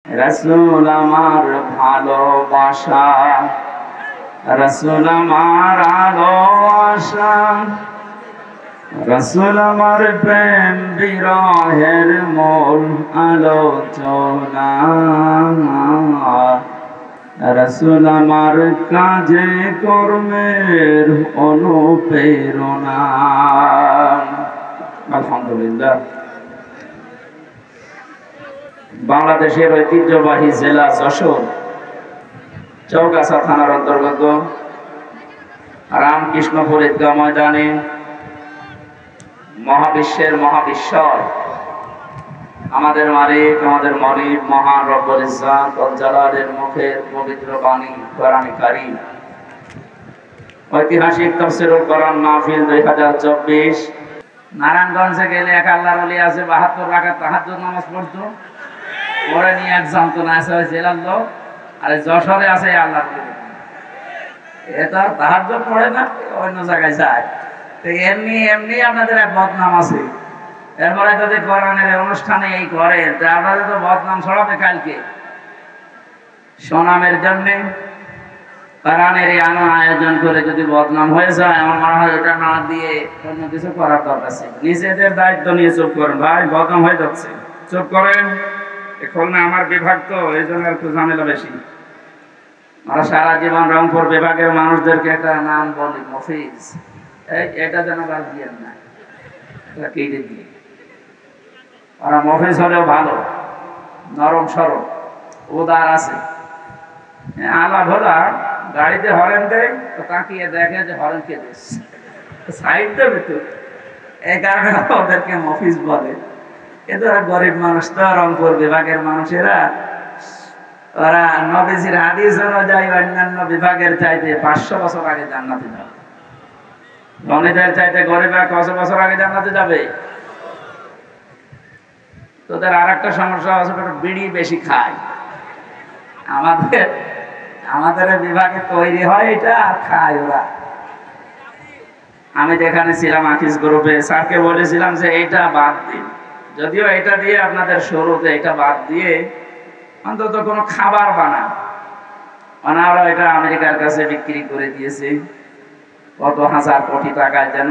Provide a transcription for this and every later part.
রাসূল আমার ভালোবাসা, রাসূল আমার আলো আশা, রাসূল আমার প্রেম বিরহের মূল আলোচনা, রাসূল আমার কাজে কর্মের অনুপ্রেরণা। আলহামদুলিল্লাহ। বাংলাদেশের ঐতিহ্যবাহী জেলা যশোর চৌগাছা থানার অন্তর্গত রামকৃষ্ণপুর ঈদগাহ ময়দানে মহাবিশ্বের মহাবিশ্বর আমাদের মালিক, আমাদের মনিব মহান রব্বুল ইজ্জত ওয়াল জালালের মুখের পবিত্র বাণী কোরআনে কারীম ঐতিহাসিক তাফসীরুল কোরআন মাহফিল 2024। নারায়ণগঞ্জে গেলে এক আল্লাহর ওলি আছে 72 রাকাত তাহাজ্জুদ নামাজ পড়তো, পরে নিয়ে এক যন্ত্রণা আছে ওই জেলার লোক। আর যশোরে আছে আল্লাহর ওলি, এটা তাহাজ্জুদ পড়ে না, অন্য জায়গায় যায়। তো এমনি এমনি আপনাদের এক বদনাম আছে। এরপরে যদি কোরআনের অনুষ্ঠানে এই করে, আপনাদের তো বদনাম ছড়াবে কালকে। সুনামের জন্যে কোরআনের এই আয়োজন করে যদি বদনাম হয়ে যায়, আমার মনে হয় এটা না দিয়ে অন্য কিছু করার দরকার ছিল। নিজেদের দায়িত্ব নিয়ে চুপ করেন ভাই, বদনাম হয়ে যাচ্ছে, চুপ করেন। খুলনা আমার বিভাগ, তো এই জন্য একটু ঝামেলা বেশি। আমরা সারা জীবন রংপুর বিভাগের মানুষদেরকে একটা নাম বলি মফিজ, এটা যেন বাদ দিয়ে না, কেটে দিয়ে। ওরা মফিজ হলেও ভালো, নরম সরম, উদার আছে। আলা ভোলা গাড়িতে হরেন দেয় তো তাকিয়ে দেখে যে হরেন কে দিচ্ছে, সাইড দেবে তো, এই কারণে ওদেরকে মফিজ বলে। এরা গরিব মানুষ তো, রংপুর বিভাগের মানুষেরা, ওরা নবীজির হাদিস অনুযায়ী অন্যান্য বিভাগের চাইতে 500 বছর আগে জান্নাতে যাবে। ধনীদের চাইতে গরিবরা কত বছর আগে জান্নাতে যাবে? তোদের আর একটা সমস্যা আছে, বিড়ি বেশি খায়। আমাদের বিভাগে তৈরি হয় এটা, আর খায় ওরা। আমি যেখানে ছিলাম আকিস গ্রুপে, স্যারকে বলেছিলাম যে এইটা বাদ দিন, যদিও এটা দিয়ে আপনাদের শুরুতে এটা বাদ দিয়ে অন্তত কোনো খাবার বানাওরা এটা আমেরিকার কাছে বিক্রি করে দিয়েছে কত হাজার কোটি টাকায় যেন।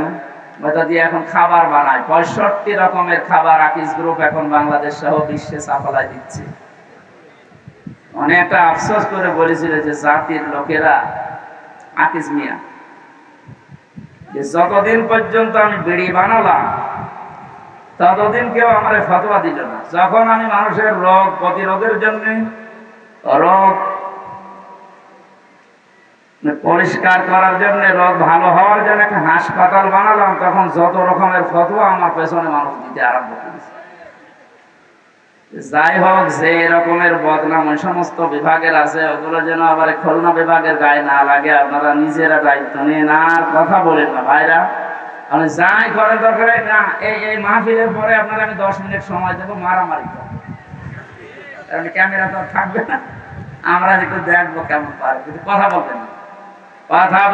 ওটা দিয়ে এখন খাবার বানায়, 65 রকমের খাবার আকিস গ্রুপ এখন বাংলাদেশ সহ বিশ্বে সাপ্লাই দিচ্ছে। অনেকটা আফসোস করে বলেছিল যে জাতির লোকেরা, আকিস মিয়া, যে যতদিন পর্যন্ত আমি বিড়ি বানালাম ততদিন কেউ আমার ফতোয়া দিল না। যখন আমি মানুষের রোগ প্রতিরোধের জন্য, রোগ পরিষ্কার করার জন্য, রোগ ভালো হওয়ার জন্য একটা হাসপাতাল বানালাম, তখন যত রকমের ফতোয়া আমার পেছনে মানুষ দিতে আরম্ভ করেছে। যাই হোক, যে রকমের বদনাম ওই সমস্ত বিভাগের আছে, ওগুলো যেন আবার খুলনা বিভাগের গায়ে না লাগে। আপনারা নিজেরা দায়িত্ব নিয়ে না, আর কথা বলেন না ভাইরা। মানে যাই করে দরকার না, এই মাহফিলের পরে আপনারা আমি 10 মিনিট সময় দেবো, মারামারি করবো। কারণ ক্যামেরা তো থাকবে না, আমরা একটু দেখবো কেমন পারে। কিন্তু কথা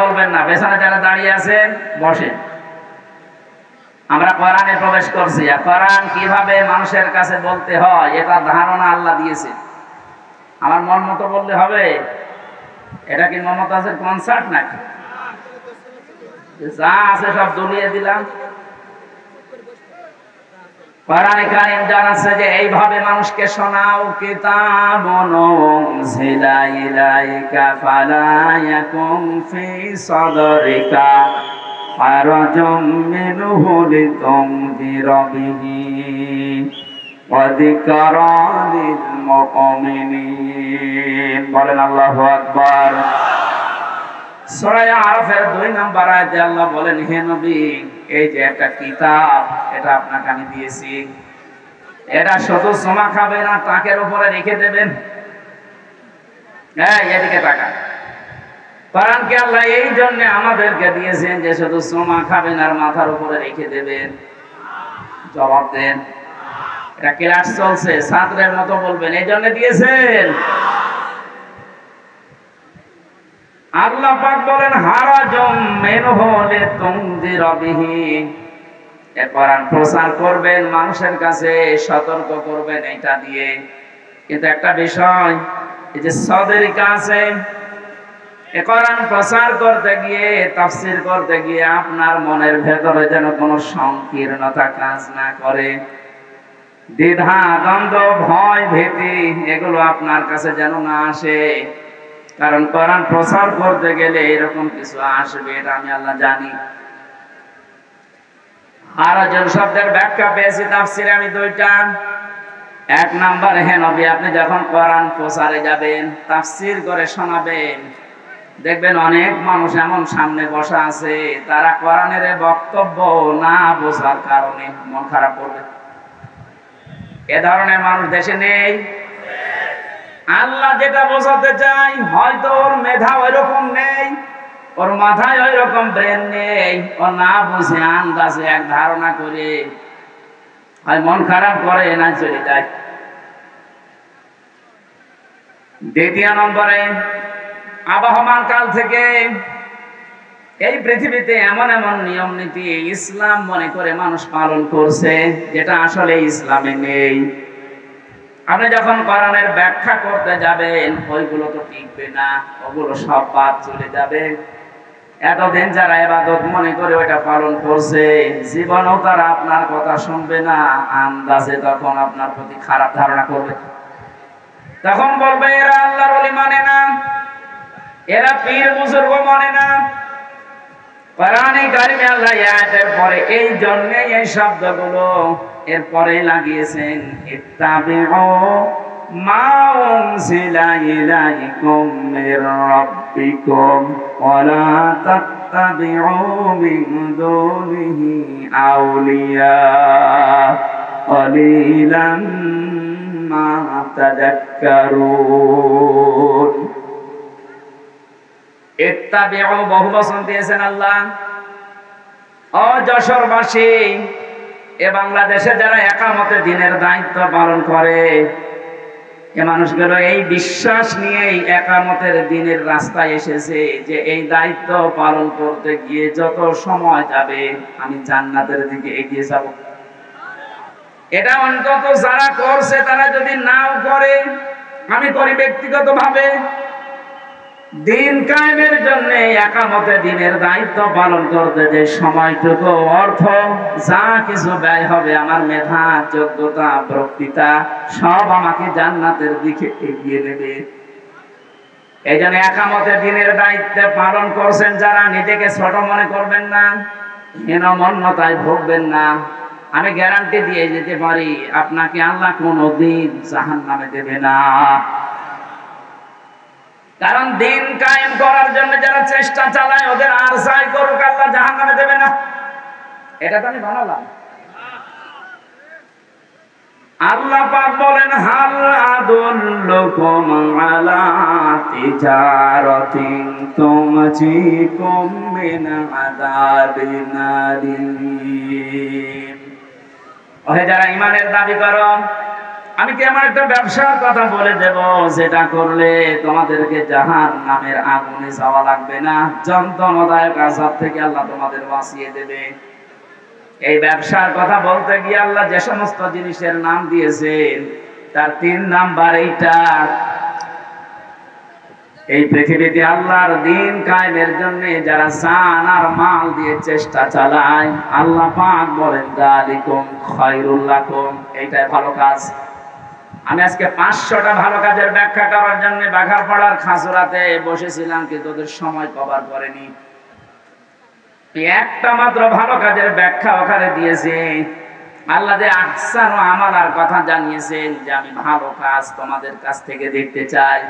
বলবেন না। পেছনে যারা দাঁড়িয়ে আছেন বসেন। আমরা কোরআনে প্রবেশ করছি, আর কোরআন কিভাবে মানুষের কাছে বলতে হয় এটা ধারণা আল্লাহ দিয়েছে। আমার মন মতো বললে হবে? এটা কি মমতাজের কনসার্ট নাকি? যা আছে সব জ্বলিয়ে দিলাম। কোরআনে কারীম জানাচ্ছে যে এইভাবে মানুষকে শোনাও, কিতাবুন উনজিলা ইলাইকা ফালা ইয়াকুম ফি সাদরিকা হারাজুম মিনহু লিতুনযিরা বিহি ওয়া যিকরা লিল মুমিনিন। বলেন আল্লাহু আকবার। সূরা আরাফের 2 নম্বর আয়াতে আল্লাহ বলেন, হে নবী, এই যে একটা কিতাব, এটা আপনাকে আমি দিয়েছি, এটা শুধু সুমা খাবে না, তাকের উপরে রেখে দেবেন। এদিকে তাকান। কোরআনকে আল্লাহ এই জন্য আমাদেরকে দিয়েছেন যে শুধু সুমা খাবেন আর মাথার উপরে রেখে দেবেন। জবাব দেন। এটা ক্লাস চলছে, ছাত্রের মতো বলবেন, এই জন্য দিয়েছেন। আল্লাহ পাক বলেন, হারাজুম মিনহু লিতুনযিরা বিহি, এ কোরআন প্রচার করবেন, মানুষের কাছে সতর্ক করবেন এটা দিয়ে। কিন্তু একটা বিষয়, এই যে সদরিকা আছে, এ কোরআন প্রচার করতে গিয়ে, তাফসীর করতে গিয়ে আপনার মনের ভেতরে যেন কোনো সংকীর্ণতা কাজ না করে, দ্বিধা দ্বন্দ্ব ভয় ভীতি এগুলো আপনার কাছে যেন না আসে। কারণ কোরআন প্রচার করতে গেলে এরকম কিছু আসবে, এটা আমি আল্লাহ জানি। হারাজন শব্দের ব্যাখ্যা পেয়েছি তাফসীরে আমি দুইটা। এক নাম্বার, হে নবী, আপনি যখন কোরআন প্রচারে যাবেন, তাফসীর করে শোনাবেন, দেখবেন অনেক মানুষ এমন সামনে বসা আছে, তারা কোরআনের বক্তব্য না বোঝার কারণে মন খারাপ করবে। এ ধরনের মানুষ দেশে নেই। আল্লাহ যেটা বোঝাতে চাই, হয়তো ওর মেধা ওইরকম নেই, ওর মাথায় ওইরকম ব্রেন নেই, ও না বুঝে আন্দাজে এক ধারণা করে হয় মন খারাপ করে, না চলে যায়। দ্বিতীয় নম্বরে, আবহমান কাল থেকে এই পৃথিবীতে এমন এমন নিয়ম নীতি ইসলাম মনে করে মানুষ পালন করছে, যেটা আসলে ইসলামে নেই। আপনি যখন কোরআনের ব্যাখ্যা করতে যাবেন, ওইগুলো তো টিকবে না, ওগুলো সব বাদ চলে যাবে। এতদিন যারা ইবাদত মনে করে ওইটা পালন করছে, জীবনেও তারা আপনার কথা শুনবে না, আন্দাজে তখন আপনার প্রতি খারাপ ধারণা করবে। তখন বলবে এরা আল্লাহর ওলি মানে না, এরা পীর বুজুর্গ মানে না। কোরআনে কারিমে আল্লাহ আয়াতের পরে এই জন্যে এই শব্দগুলো এরপরে লাগিয়েছেন, ইত্তাবিউ মা উনজিলা ইলাইকুম মির রাব্বিকুম ওয়া লা তাত্তাবিউ মিন দুনিহি আউলিয়া ক্বালিলাম মা তাযাক্কারুন। ইত্তাবিউ বহু বচন দিয়েছেন আল্লাহ। ও যশোরবাসী, এ বাংলাদেশে যারা একামতে দ্বীনের দায়িত্ব পালন করে, এ মানুষগুলো এই বিশ্বাস নিয়েই একামতের দ্বীনের রাস্তায় এসেছে যে এই দায়িত্ব পালন করতে গিয়ে যত সময় যাবে আমি জান্নাতের দিকে এগিয়ে যাব। এটা অন্তত যারা করছে, তারা যদি নাও করে, আমি করি ব্যক্তিগতভাবে, দিন কায়েমের জন্য একামতে দ্বীনের দায়িত্ব পালন করতে যে সময়টুকু অর্থ যা কিছু ব্যয় হবে, আমার মেধা যোগ্যতা বক্তৃতা সব আমাকে জান্নাতের দিকে এগিয়ে নেবে। এই জন্য একামতে দ্বীনের দায়িত্ব পালন করছেন যারা, নিজেকে ছোট মনে করবেন না, হীনমন্যতায় ভুগবেন না। আমি গ্যারান্টি দিয়ে যেতে পারি, আপনাকে আল্লাহ কোনদিন জাহান্নামে দেবে না। কারণ দিন কায়েম করার জন্য যারা চেষ্টা চালায়, ওদের আর যাই করুক আল্লাহ জাহান্নামে দেবে না। এটা তো আমি বানালাম। আল্লাহ পাক বলেন, হাল আদুল্লুকুম আলা তিজারাতিন তুমজিকুম মিন আযাবিন আলীম। ওহে যারা ঈমানের দাবি করো, আমি কি আমার একটা ব্যবসার কথা বলে দেব, যেটা করলে তোমাদেরকে জাহান্নামের আগুনে যাওয়া লাগবে না, যন্ত্রণাদায়ক আযাব থেকে আল্লাহ তোমাদের বাঁচিয়ে দেবে। এই ব্যবসার কথা বলতে গিয়ে আল্লাহ যে সমস্ত জিনিসের নাম দিয়েছেন, তার 3 নাম্বার এইটা। এই পৃথিবীতে আল্লাহর দিন কায়েমের জন্য যারা জান আর মাল দিয়ে চেষ্টা চালায়, আল্লাহ পাক বলেন, যালিকুম খায়রুল লাকুম, এইটাই ভালো কাজ। আমি আজকে 500টা ভালো কাজের ব্যাখ্যা করার জন্য বাঘারপাড়ার খাসুরাতে বসেছিলাম, কিন্তু ওদের সময় কভার করেনি। একটা মাত্র ভালো কাজের ব্যাখ্যা ওখানে দিয়েছে। আল্লাহ যে আহসান ও আমালার কথা জানিয়েছেন, যে আমি ভালো কাজ তোমাদের কাছ থেকে দেখতে চাই।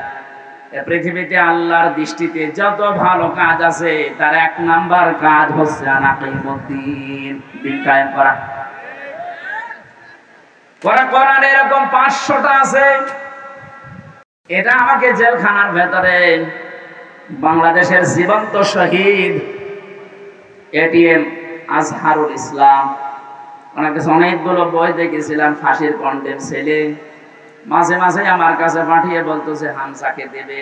পৃথিবীতে আল্লাহর দৃষ্টিতে যত ভালো কাজ আছে, তার 1 নাম্বার কাজ হচ্ছে আনাকিমুদ্দিন, দিন কায়েম করা। কোরআনে এরকম 500টা আছে। এটা আমাকে জেলখানার ভেতরে বাংলাদেশের জীবন্ত শহীদ এটিএম আজহারুল ইসলাম, ওনার কাছে অনেকগুলো বই দেখেছিলাম, ফাঁসির কন্টেন্ট ছেলে, মাঝে মাঝে আমার কাছে পাঠিয়ে বলতেছে হামজাকে দেবে,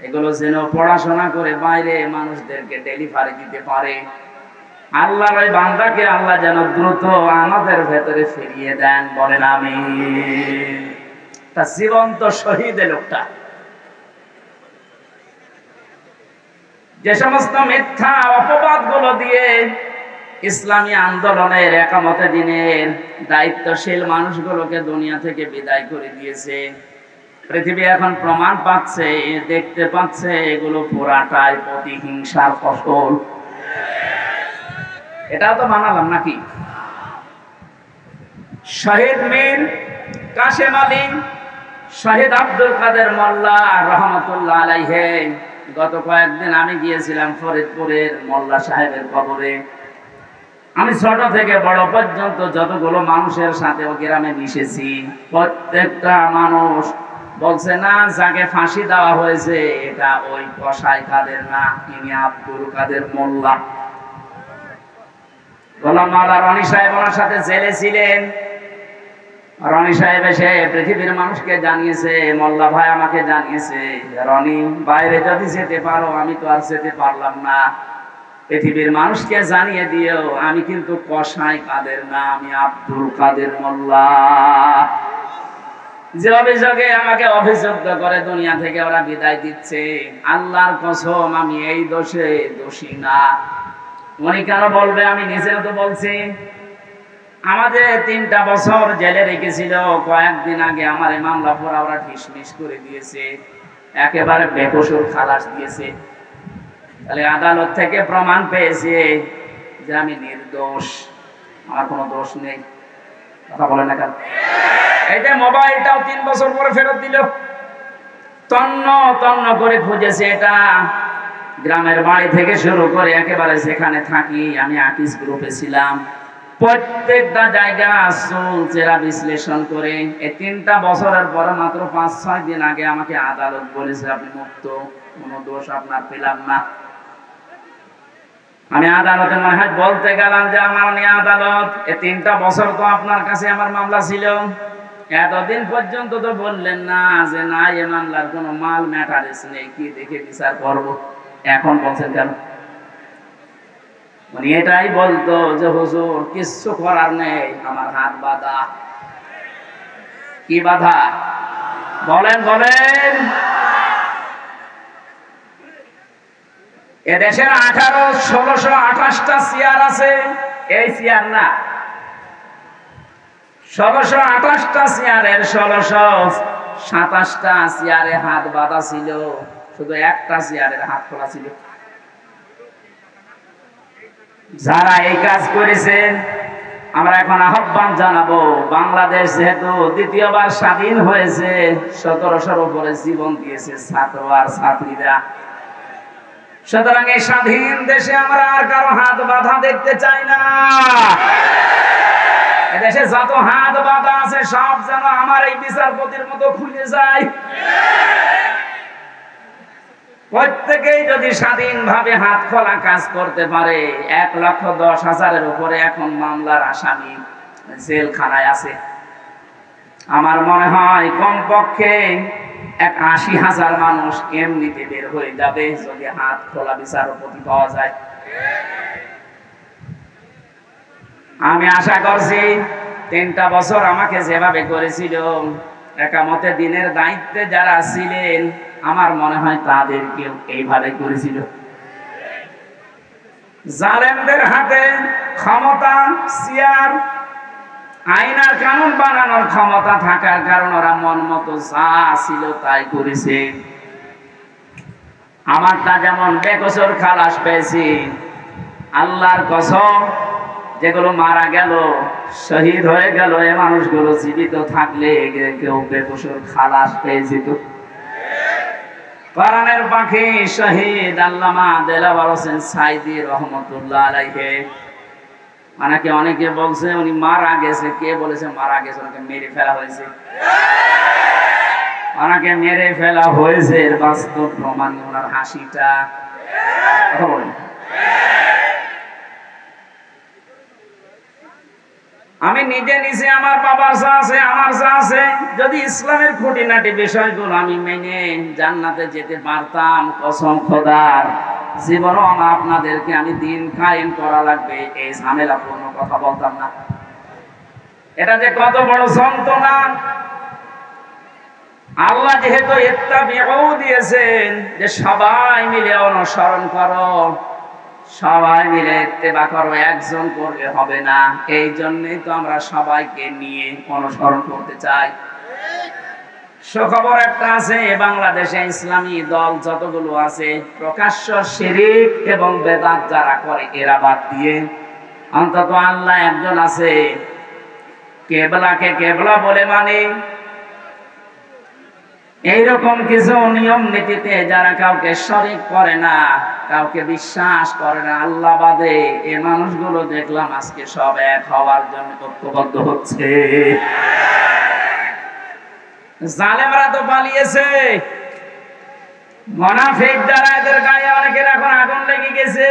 এগুলো যেন পড়াশোনা করে বাইরে মানুষদেরকে ডেলিভারি দিতে পারে। আল্লাহর ওই বান্দাকে আল্লাহ যেন দ্রুত আমাদের ভেতরে ফিরিয়ে দেন, বলেন আমিন। তা জীবন্ত শহীদ লোকটা। যে সমস্ত মিথ্যা অপবাদ গুলো দিয়ে ইসলামী আন্দোলনের একামতে দিনের দায়িত্বশীল মানুষগুলোকে দুনিয়া থেকে বিদায় করে দিয়েছে, পৃথিবী এখন প্রমাণ পাচ্ছে, দেখতে পাচ্ছে এগুলো পুরাটাই প্রতিহিংসার ফসল। এটাও তো বানালাম নাকি? শহীদ মীর কাশেম আলী, শহীদ আব্দুল কাদের মোল্লা রহমতুল্লাহ আলাইহি, গত কয়েকদিন আমি গিয়েছিলাম ফরিদপুরের মোল্লা সাহেবের কবরে। আমি ছোট থেকে বড় পর্যন্ত যতগুলো মানুষের সাথে ও গ্রামে মিশেছি, প্রত্যেকটা মানুষ বলছে না, যাকে ফাঁসি দেওয়া হয়েছে এটা ওই কসাই কাদের না, তিনি আব্দুল কাদের মোল্লা। গোলাম মাওলা রনি সাহেব ওনার সাথে জেলে ছিলেন। রনি সাহেব এসে পৃথিবীর মানুষকে জানিয়েছে, মোল্লা ভাই আমাকে জানিয়েছে, রনি বাইরে যদি যেতে পারো, আমি তো আর যেতে পারলাম না, পৃথিবীর মানুষকে জানিয়ে দিও আমি কিন্তু কসাই কাদের না, আমি আব্দুল কাদের মোল্লা। যে অভিযোগে আমাকে অভিযুক্ত করে দুনিয়া থেকে ওরা বিদায় দিচ্ছে, আল্লাহর কসম আমি এই দোষে দোষী না। উনি কেন বলবে? আমি নিজেও তো বলছি। আমাদের 3টা বছর জেলে রেখেছিল, কয়েকদিন আগে আমার এই মামলা পড়া ওরা ঢিসমিস করে দিয়েছে, একেবারে বেকসুর খালাস দিয়েছে। তাহলে আদালত থেকে প্রমাণ পেয়েছে যে আমি নির্দোষ, আমার কোনো দোষ নেই। কথা বলেন না কেন? এই যে মোবাইলটাও 3 বছর পরে ফেরত দিল, তন্ন তন্ন করে খুঁজেছে। এটা গ্রামের বাড়ি থেকে শুরু করে একেবারে যেখানে থাকি, আমি আকিস গ্রুপে ছিলাম, প্রত্যেকটা জায়গা চুলচেরা বিশ্লেষণ করে এই 3টা বছরের পরে মাত্র 5-6 দিন আগে আমাকে আদালত বলেছে আপনি মুক্ত, কোনো দোষ আপনার পেলাম না। আমি আদালতে মনে হয় বলতে গেলাম যে আমার নিয়ে আদালত, এই 3টা বছর তো আপনার কাছে আমার মামলা ছিল, এতদিন পর্যন্ত তো বললেন না যে না এ মামলার কোনো মাল ম্যাটারেস নেই, কি দেখে বিচার করবো, এখন বলছেন কেন? উনি এটাই বলতো যে হুজুর কিচ্ছু করার নেই, আমার হাত বাঁধা। কি বাধা? বলেন বলেন। এদেশের 1628টা চেয়ার আছে, এই চেয়ার না, 1628টা চেয়ারের 1627টা চেয়ারে হাত বাঁধা ছিল, শুধু একটা চেয়ারের হাত খোলা ছিল। যারা এই কাজ করেছেন আমরা এখন আহ্বান জানাবো, বাংলাদেশ যেহেতু দ্বিতীয়বার স্বাধীন হয়েছে, 1700-র উপরে জীবন দিয়েছে ছাত্র আর ছাত্রীরা, সুতরাং এই স্বাধীন দেশে আমরা আর কারো হাত বাঁধা দেখতে চাই না। এদেশে যত হাত বাঁধা আছে সব যেন আমার এই বিচারপতির মতো খুলে যায়। প্রত্যেকেই যদি স্বাধীনভাবে হাত খোলা কাজ করতে পারে, 1,10,000-এর উপরে এখন মামলার আসামি জেলখানায় আছে। আমার মনে হয় কমপক্ষে 80,000 মানুষ এমনিতে বের হয়ে যাবে যদি হাত খোলা বিচারপতি পাওয়া যায়। আমি আশা করছি 3টা বছর আমাকে যেভাবে করেছিল, একামতে দিনের দায়িত্বে যারা ছিলেন আমার মনে হয় তাদেরকেও এইভাবে করেছিল। জালেমদের হাতে ক্ষমতা, চেয়ার, আইন আর কানুন বানানোর ক্ষমতা থাকার কারণে ওরা মন মতো যা ছিল তাই করেছে। আমারটা যেমন বেকসুর খালাস পেয়েছি, আল্লাহর কসম যেগুলো মারা গেল, শহীদ হয়ে গেল, এ মানুষগুলো জীবিত থাকলে কেউ বেকসুর খালাস পেয়ে যেত। কোরআনের পাখি শহীদ আল্লামা দেলাওয়ার হোসেন সাইদি রহমতুল্লাহ আলাইহি, মানে কি অনেকে বলছে উনি মারা গেছে, কে বলেছে মারা গেছে? ওনাকে মেরে ফেলা হয়েছে। ওনাকে মেরে ফেলা হয়েছে, এর বাস্তব প্রমাণ ওনার হাসিটা। কথা বলেন। আমি নিজে আমার বাবার যা আছে, আমার যা আছে, যদি ইসলামের খুঁটিনাটি বিষয়গুলো আমি মেনে জান্নাতে যেতে পারতাম, কসম খোদার জীবনও আপনাদেরকে আমি দিন কায়েম করা লাগবে এই ঝামেলাপূর্ণ কথা বলতাম না। এটা যে কত বড় যন্ত্রণা, আল্লাহ যেহেতু ইত্তাবিউ দিয়েছেন যে সবাই মিলে অনুসরণ করো, সবাই মিলে ইত্তেবা করো, একজন করলে হবে না। এই জন্যই তো আমরা সবাইকে নিয়ে অনুসরণ করতে চাই। সুখবর একটা আছে, বাংলাদেশে ইসলামী দল যতগুলো আছে প্রকাশ্য শিরিক এবং বেদাত যারা করে এরা বাদ দিয়ে অন্তত আল্লাহ একজন আছে, কেবলাকে কেবলা বলে মানে এইরকম কিছু নিয়ম নীতিতে যারা কাউকে শরীক করে না, কাউকে বিশ্বাস করে না আল্লাহ বাদে, এই মানুষগুলো দেখলাম আজকে সব এক হওয়ার জন্য ঐক্যবদ্ধ হচ্ছে। জালেমরা তো পালিয়েছে, মুনাফিক যারা এদের গায়ে অনেকের এখন আগুন লেগে গেছে,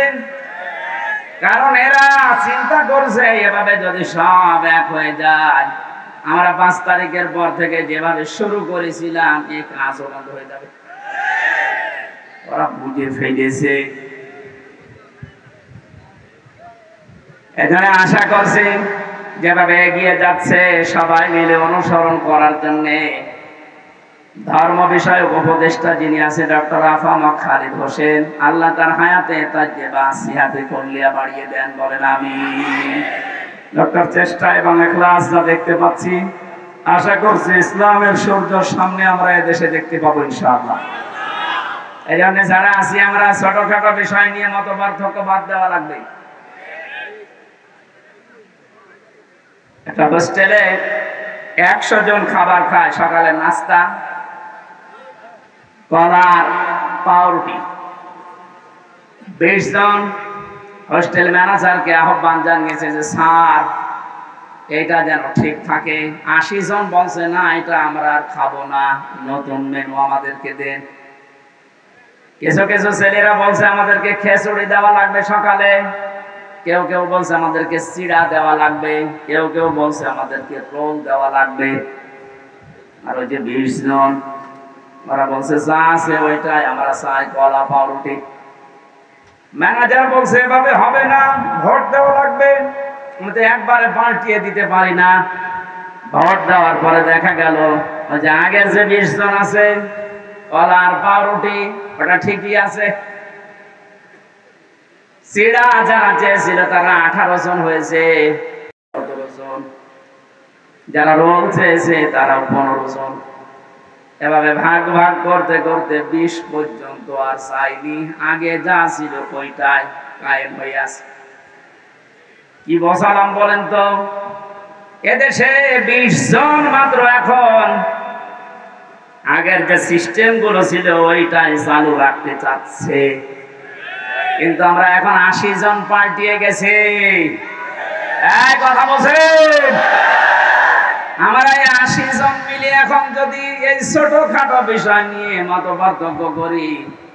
কারণ এরা চিন্তা করছে এভাবে যদি সব এক হয়ে যায়, আমরা 5 তারিখের পর থেকে যেভাবে শুরু করেছিলাম এই কাজও বন্ধ হয়ে যাবে। ওরা বুঝে ফেলেছে, এখানে আশা করছে যেভাবে এগিয়ে যাচ্ছে সবাই মিলে অনুসরণ করার জন্য ধর্ম বিষয়ক উপদেষ্টা যিনি আছে ডক্টর আফামক খালিদ হোসেন, আল্লাহ তার হায়াতে তাজ্জেবা সিহাতে কল্লিয়া বাড়িয়ে দেন, বলেন আমিন। ডক্টর চেষ্টা এবং ইখলাস যা দেখতে পাচ্ছি, আশা করছি ইসলামের সূর্য সামনে আমরা এদেশে দেখতে পাবো ইনশাআল্লাহ। এই জন্য যারা আছি আমরা ছোটখাটো বিষয় নিয়ে মত পার্থক্য বাদ দেওয়া লাগবে। একটা হোস্টেলে 100 জন খাবার খায়, সকালে নাস্তা, কলার পাউরুটি। 20 জন হোস্টেল ম্যানেজারকে আহ্বান জানিয়েছে যে স্যার এটা যেন ঠিক থাকে। 80 জন বলছে না এটা আমরা আর খাবো না, নতুন মেনু আমাদেরকে দেন। কিছু কিছু ছেলেরা বলছে আমাদেরকে খিচুড়ি দেওয়া লাগবে সকালে, কেউ কেউ বলছে আমাদেরকে চিড়া দেওয়া লাগবে, কেউ কেউ বলছে আমাদেরকে রোল দেওয়া লাগবে। আর ওই যে 20 জন ওরা বলছে যা আছে ওইটাই আমরা চাই, কলা পাউরুটি। ম্যানেজার বলছে এভাবে হবে না, ভোট দেওয়া লাগবে, আমি তো একবারে পাল্টিয়ে দিতে পারি না। ভোট দেওয়ার পরে দেখা গেল যে আগের যে 20 জন আছে কলা আর পাউরুটি ওটা ঠিকই আছে। চিড়া যারা চেয়েছিল তারা 18 জন হয়েছে, 17 জন। যারা রোল চেয়েছে তারা 15 জন। এভাবে ভাগ ভাগ করতে করতে 20 পর্যন্ত আর চাইনি, আগে যা ছিল ওইটাই কায়েম হয়ে আছে। কি বসালাম বলেন তো? এদেশে 20 জন মাত্র এখন আগের যে সিস্টেম গুলো ছিল ওইটাই চালু রাখতে চাচ্ছে, কিন্তু আমরা এখন 80 জন পাল্টিয়ে গেছি। এই কথা বলছেন, আমরা এই 80 জন মিলে এখন যদি এই ছোটখাটো বিষয় নিয়ে মত পার্থক্য করি,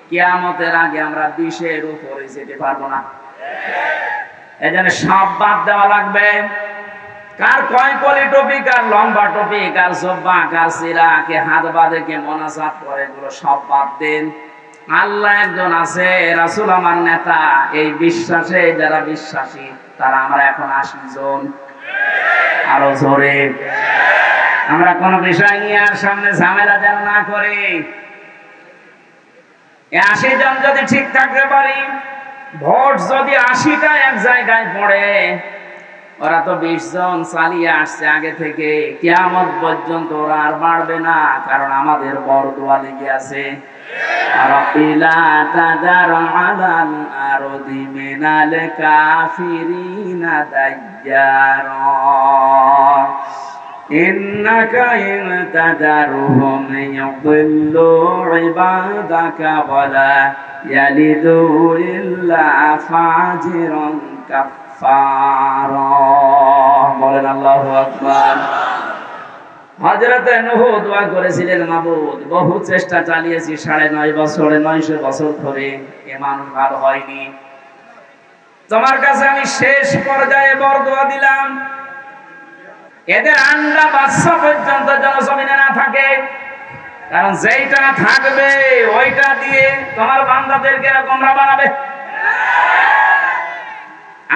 কিয়ামতের আগে আমরা 20-এর উপরে যেতে পারবো না। এই জন্য সব বাদ দেওয়া লাগবে। কার কয় কলি টপি, কার লম্বা টপি, কার জব্বা, কার সিরা, কে হাত বাঁধে, কে মোনাজাত করে, এগুলো সব বাদ দেন। আল্লাহ একজন আছে, রাসূল আমার নেতা, এই বিশ্বাসে যারা বিশ্বাসী তারা আমরা এখন 80 জন। আরো জোরে, আমরা কোন বিষয় নিয়ে আর সামনে ঝামেলা যেন না করি। 80 জন যদি ঠিক থাকতে পারি, ভোট যদি 80টা এক জায়গায় পড়ে, ওরা তো 20 জন চালিয়ে আসছে আগে থেকে, কিয়ামত পর্যন্ত ওরা আর বাড়বে না, কারণ আমাদের বরদোয়া লেগে আছে। রাব্বিলা তাদার আলাল আরদি মিনাল কাফিরিনা দাইয়ারা ইন্নাকা ইন তাদারহুম ইউদিল্লু ইবাদাকা ওয়ালা ইয়ালিদু ইল্লা ফাজিরান কাফফারা। বলেন আল্লাহু আকবার। হযরত নূহ দোয়া করেছিলেন, মাবুদ বহু চেষ্টা চালিয়েছি 9.5 বছরে, 900 বছর ধরে এ মানুষ ভালো হয়নি, তোমার কাছে আমি শেষ পর্যায়ে বরদোয়া দিলাম, এদের আন্ডা বাচ্চা পর্যন্ত যেন জমিনে না থাকে, কারণ যেইটা থাকবে ওইটা দিয়ে তোমার বান্দাদেরকে তোমরা বানাবে।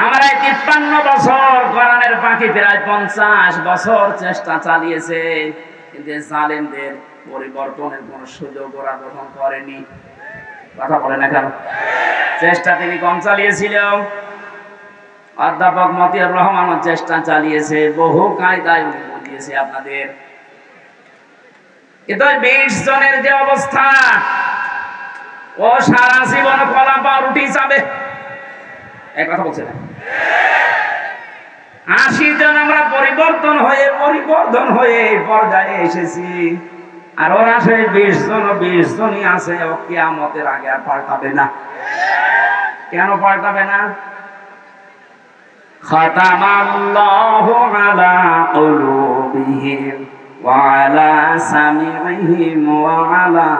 আমরা 53 বছর, কোরআনের পাখি প্রায় 50 বছর চেষ্টা চালিয়েছে, কিন্তু জালেমদের পরিবর্তনের কোন সুযোগ ওরা গ্রহণ করেনি। কথা বলে না কেন? চেষ্টা তিনি কম চালিয়েছিল। অধ্যাপক মতিউর রহমান চেষ্টা চালিয়েছে, বহু কায়দায় উনি বুঝিয়েছে আপনাদের। কিন্তু 20 জনের যে অবস্থা, ও সারা জীবন কলা পাউরুটি চাবে, এই কথা বলছে না। 80 জন আমরা পরিবর্তন হয়ে পর্যায়ে এসেছি, আর ওরা সেই 20 জনই আছে, ও কিয়ামতের আগে আর পাল্টাবে না। কেন পাল্টাবে না? খাতামাল্লাহু আলা কুলুবিহিম ওয়া আলা সামিইহিম ওয়া আলা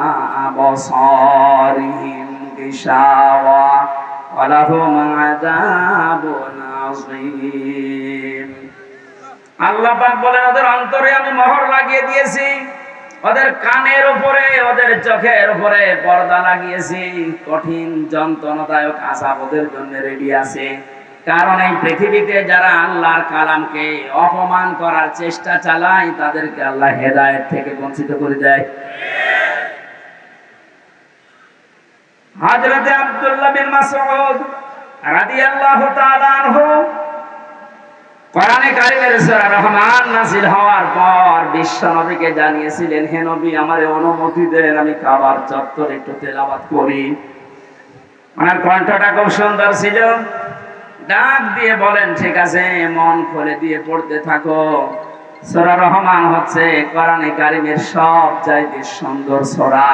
আবসারিহিম গিশাওয়া ওয়া লাহুম আযাবুন আযীম। আল্লাহ পাক বলেন, ওদের অন্তরে আমি মোহর লাগিয়ে দিয়েছি, ওদের কানের উপরে, ওদের চোখের উপরে পর্দা লাগিয়েছি, কঠিন যন্ত্রণাদায়ক আযাব ওদের জন্য রেডি আছে। কারণ এই পৃথিবীতে যারা আল্লাহর কালামকে অপমান করার চেষ্টা চালায়, তাদেরকে আল্লাহ হেদায়েত থেকে বঞ্চিত করে দেয়। হযরত আব্দুল্লাহ বিন মাসউদ রাদিয়াল্লাহু তাআলা আনহু কোরআনে কারীমের সূরা রহমান নাযিল হওয়ার পর বিশ্ব নবীকে জানিয়েছিলেন, হে নবী, আমারে অনুমতি দেন, আমি কাবার চত্বরে একটু তেলাওয়াত করি। ওনার কণ্ঠটা খুব সুন্দর ছিল। ডাক দিয়ে বলেন, ঠিক আছে, মন খুলে দিয়ে পড়তে থাকো। সূরা রহমান হচ্ছে কোরআনে কারীমের সবচাইতে সুন্দর সূরা।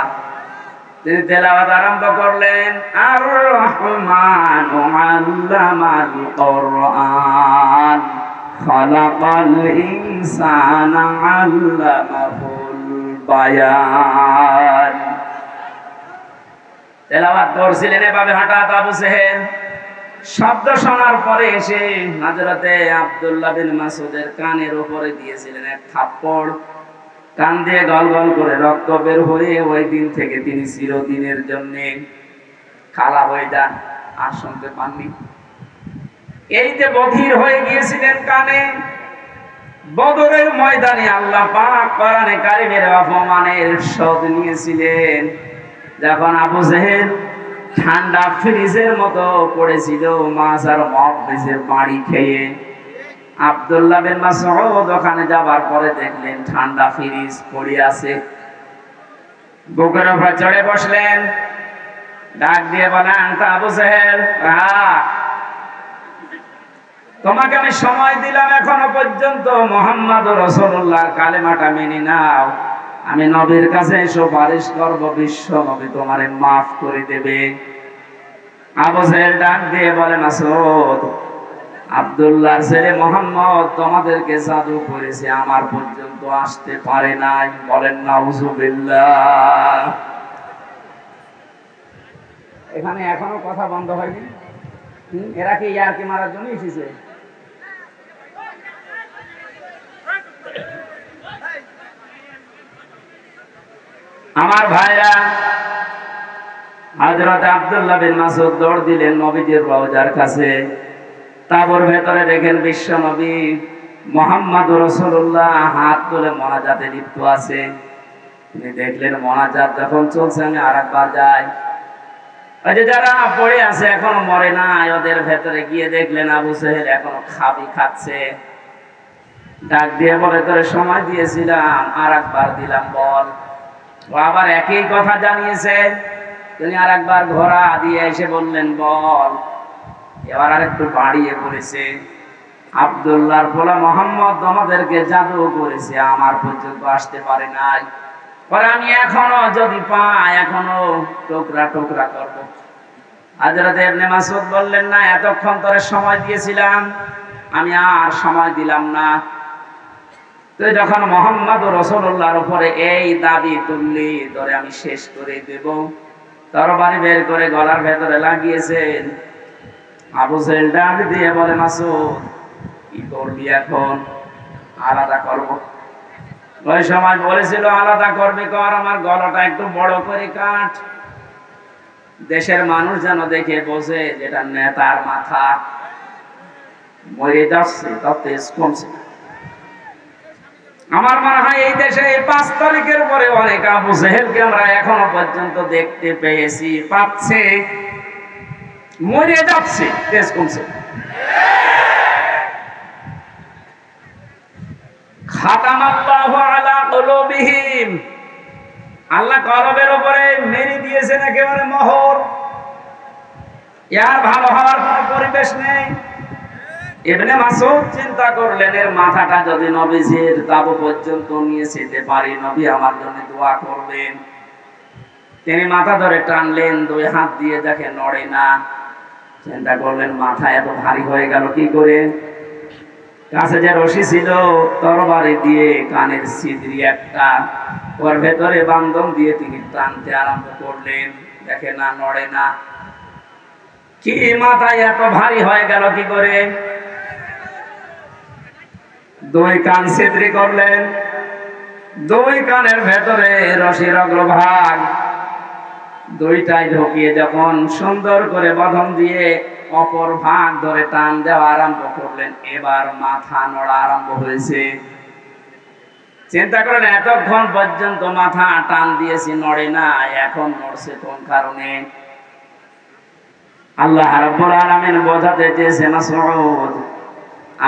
তিনি তেলাওয়াত আরম্ভ করলেন, আর রহমানু আল্লামাল কোরআন খালাকাল ইনসানা আল্লামাহুল বায়ান। তেলাওয়াত করছিলেন এভাবে হঠাৎ আবু জেহেল শব্দ শোনার পরে এসে হযরতে আব্দুল্লাহ বিন মাসউদের কানের উপরে দিয়েছিলেন এক থাপ্পড়। কান দিয়ে গলগল করে রক্ত বের হয়ে ওই দিন থেকে তিনি চিরদিনের জন্য খালা হয়ে যান, আর শুনতে পাননি। এই যে বধির হয়ে গিয়েছিলেন কানে, বদরের ময়দানে আল্লাহ পাক কোরআনে কারীমের অপমানের শোধ নিয়েছিলেন। যখন আবু জেহেল ঠান্ডা ফ্রিজের মতো পড়েছিল মাছ আর মগজের বাড়ি খেয়ে, আব্দুল্লাহ বিন মাসউদ ওখানে যাবার পরে দেখলেন ঠান্ডা ফ্রিজ পড়ে আছে। বুকের উপর চড়ে বসলেন, ডাক দিয়ে বলেন, আবু জেহেল, তোমাকে আমি সময় দিলাম, এখনো পর্যন্ত মুহাম্মদুর রাসূলুল্লাহর কালেমাটা মেনে নাও, আমি নবীর কাছে সুপারিশ করব, বিশ্ব নবী তোমারে মাফ করে দেবে। আবু জেহেল ডাক দিয়ে বলে, মাসউদ, আব্দুল্লাহর ছেলে মুহাম্মদ তোমাদেরকে জাদু করেছে, আমার পর্যন্ত আসতে পারে নাই। বলেন নাউজুবিল্লাহ। এখানে এখনো কথা বন্ধ হয়নি। এরা কি ইয়ারকি মারার জন্য এসেছে? আমার ভাইরা, হযরত আব্দুল্লাহ বিন মাসউদ দৌড় দিলেন নবীজির রওজার কাছে। তাবর ভেতরে দেখেন বিশ্ব নবী মুহাম্মদুর রাসূলুল্লাহ হাত তুলে মোনাজাতে লিপ্ত আছে। তিনি দেখলেন মোনাজাত যখন চলছে, আমি আরেকবার যাই। ওই যে যারা পড়ে আছে এখনো মরে নাই, ওদের ভেতরে গিয়ে দেখলেন আবু জেহেল এখনো খাচ্ছে। ডাক দিয়ে বলে, তোরে সময় দিয়েছিলাম, আরেকবার দিলাম, বল। ও আবার একই কথা জানিয়েছে। তিনি আরেকবার ঘোড়া দিয়ে এসে বললেন, বল। এবার আরেকটু বাড়িয়ে বলেছে, আব্দুল্লাহর পোলা মুহাম্মদ তোমাদেরকে জাদু করেছে, আমার পর্যন্ত আসতে পারে নাই, পরে আমি এখনো যদি পাই এখনো টুকরা টুকরা করব। হযরত ইবনে মাসউদ বললেন, না, এতক্ষণ তোরে সময় দিয়েছিলাম, আমি আর সময় দিলাম না। তুই যখন মুহাম্মদুর রাসূলুল্লাহর উপরে এই দাবি তুললি, তোরে আমি শেষ করে দেব। তরবারি বের করে গলার ভেতরে লাগিয়েছেন। আবু জেহেল ডাক দিয়ে বলে, মাসউদ, কি করবি এখন? আলাদা করব। ওই সময় বলেছিল, আলাদা করবি কর, আমার গলাটা একটু বড় করে কাট, দেশের মানুষ যেন দেখে বোঝে যেটা নেতার মাথা। মরে যাচ্ছে, তাতে কমছে। আমার মনে হয় এই দেশে এই 5 তারিখের পরে অনেক আবু জেহেলকে আমরা এখনো পর্যন্ত দেখতে পেয়েছি, পাচ্ছে, মরে যাচ্ছে, তেজ কমছে। খাতামাল্লাহু আলা কুলুবিহিম, আল্লাহ কলবের উপরে মেরে দিয়েছেন একেবারে মোহর। এর ভালো হওয়ার কোনো পরিবেশ নেই। ইবনে মাসউদ চিন্তা করলেন, এর মাথাটা যদি নবীজির তাবু পর্যন্ত নিয়ে যেতে পারি, নবী আমার জন্য দোয়া করবেন। তিনি মাথা ধরে টানলেন, 2 হাত দিয়ে দেখে নড়ে না। চিন্তা করলেন মাথা এত ভারী হয়ে গেল কি করে। কাছে যে রশি ছিল তরবারি দিয়ে কানের ছিদ্রি একটা, ওর ভেতরে বান্ধন দিয়ে তিনি টানতে আরম্ভ করলেন, দেখে না, নড়ে না। কি মাথায় এত ভারী হয়ে গেল কি করে? 2 কান ছিদ্রি করলেন, 2 কানের ভেতরে রশির অগ্রভাগ 2টাই ঢুকিয়ে যখন সুন্দর করে বাঁধন দিয়ে অপর ভাগ ধরে টান দেওয়া আরম্ভ করলেন, এবার মাথা নড়া আরম্ভ হয়েছে। চিন্তা করেন এতক্ষণ পর্যন্ত মাথা টান দিয়েছি, নড়ে না, এখন নড়ছে কোন কারণে? আল্লাহ রাব্বুল আলামিন বোঝাতে চেয়েছে, মাসউদ,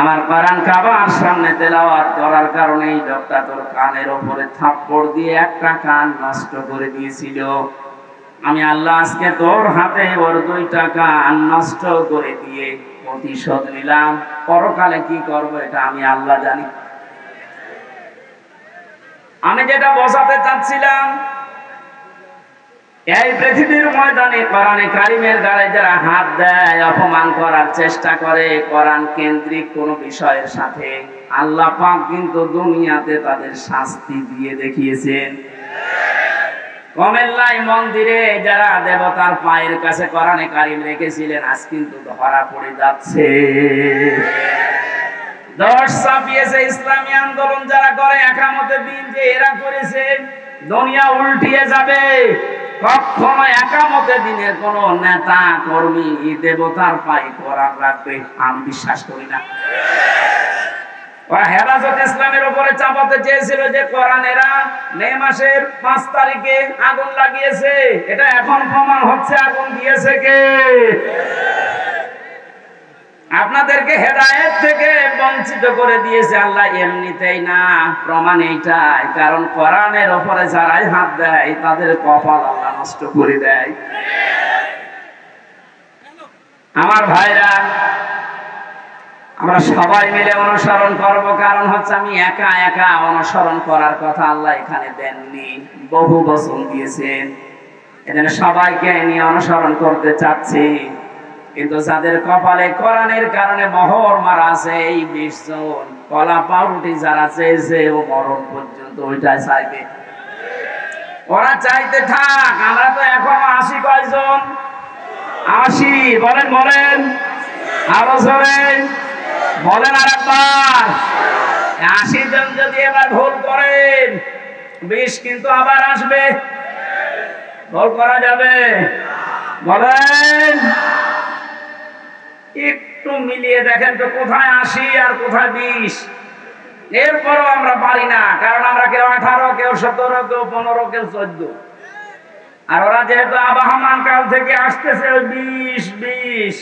আমার কোরআন কাবার সামনে তেলাওয়াত করার কারণেই লোকটা তোর কানের উপরে থাপ্পড় দিয়ে একটা কান নষ্ট করে দিয়েছিল। আমি আল্লাহ আজকে তোর হাতে ওর 2টা কান নষ্ট করে দিয়ে প্রতিশোধ নিলাম। পরকালে কি করব এটা আমি আল্লাহ জানি। আমি যেটা বোঝাতে চাচ্ছিলাম, এই পৃথিবীর ময়দানে কোরআনে কারিমের গায়ে যারা হাত দেয়, অপমান করার চেষ্টা করে কোরআন কেন্দ্রিক কোন বিষয়ের সাথে, আল্লাহ পাক কিন্তু দুনিয়াতে তাদের শাস্তি দিয়ে দেখিয়েছেন। কমেল্লাই মন্দিরে যারা দেবতার পায়ের কাছে কোরআনে কারিম রেখেছিলেন, আজ কিন্তু ধরা পড়ে যাচ্ছে। 10 ছাপিয়েছে ইসলামী আন্দোলন যারা করে, একামতের দিন যে এরা করেছে, দুনিয়া উল্টিয়ে যাবে। কখনো একামতের দিনের কোন নেতা কর্মী দেবতার পায়ে কোরআন রাখবে আমি বিশ্বাস করি না। ওরা হেফাজত ইসলামের উপরে চাপাতে চেয়েছিল যে কোরআনেরা মে মাসের 5 তারিখে আগুন লাগিয়েছে, এটা এখন প্রমাণ হচ্ছে আগুন দিয়েছে কে? আপনাদেরকে হেদায়েত থেকে বঞ্চিত করে দিয়েছে আল্লাহ এমনিতেই না, প্রমাণ এইটাই। কারণ কোরআনের উপরে যারাই হাত দেয় তাদের কপাল আল্লাহ নষ্ট করে দেয়। আমার ভাইরা, আমরা সবাই মিলে অনুসরণ করব, কারণ হচ্ছে আমি একা একা অনুসরণ করার কথা আল্লাহ এখানে দেননি, বহু বচন দিয়েছেন। এজন্য সবাইকে নিয়ে অনুসরণ করতে চাচ্ছি। কিন্তু যাদের কপালে কোরআনের কারণে মোহর মারা আছে, এই 20 জন কলা পাউরুটি যারা চেয়েছে ও মরণ পর্যন্ত ওইটাই চাইবে। ওরা চাইতে থাক, আমরা তো এখন 80 কয়জন? 80 বলেন, বলেন আরো জোরে বলেন আরেকবার। 80 জন যদি এবার ভুল করেন, 20 কিন্তু আবার আসবে। ভুল করা যাবে? বলেন, একটু মিলিয়ে দেখেন তো কোথায় 80 আর কোথায় 20। এরপরও আমরা পারি না, কারণ আমরা কেউ 18, কেউ 17, কেউ 15, কেউ 14। আর ওরা যেহেতু আবাহমান কাল থেকে আসতেছে 20।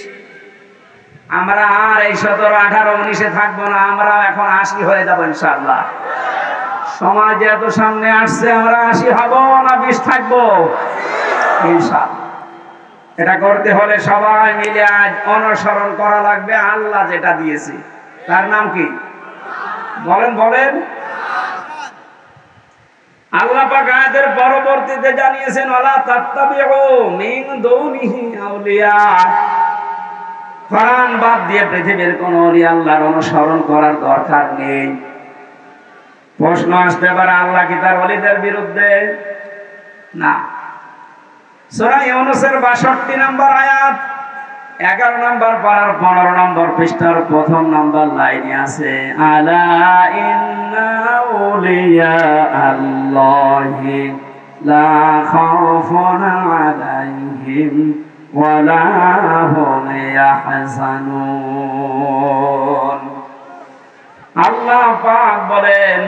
আমরা আর এই 17, 18, 19-এ থাকবো না, আমরা এখন 80 হয়ে যাবো ইনশাআল্লাহ। সময় যেহেতু সামনে আসছে, আমরা 80 হব না 20 থাকবো ইনশাআল্লাহ। এটা করতে হলে সবাই মিলে আজ অনুসরণ করা লাগবে আল্লাহ যেটা দিয়েছে। তার নাম কি? বলেন, বলেন। আল্লাহ পাক আয়াতের পরবর্তীতে জানিয়েছেন, ওয়ালা তাত্তাবিউ মিন দুনিহি আউলিয়া। কোরআন বাদ দিয়ে পৃথিবীর কোন ওলি আল্লাহর অনুসরণ করার দরকার নেই। প্রশ্ন আসতে পারে, আল্লাহ কি তার ওলিদের বিরুদ্ধে? না। সূরা ইউনূসের 62 নম্বর আয়াত, 11 নম্বর পারার 15 নম্বর পৃষ্ঠার 1ম নম্বর লাইনে আছে, আলা ইন্না আউলিয়া আল্লাহি লা খাউফুন আলাইহিম ওয়া লা হুম ইয়াহজানুন। আল্লাহ পাক বলেন,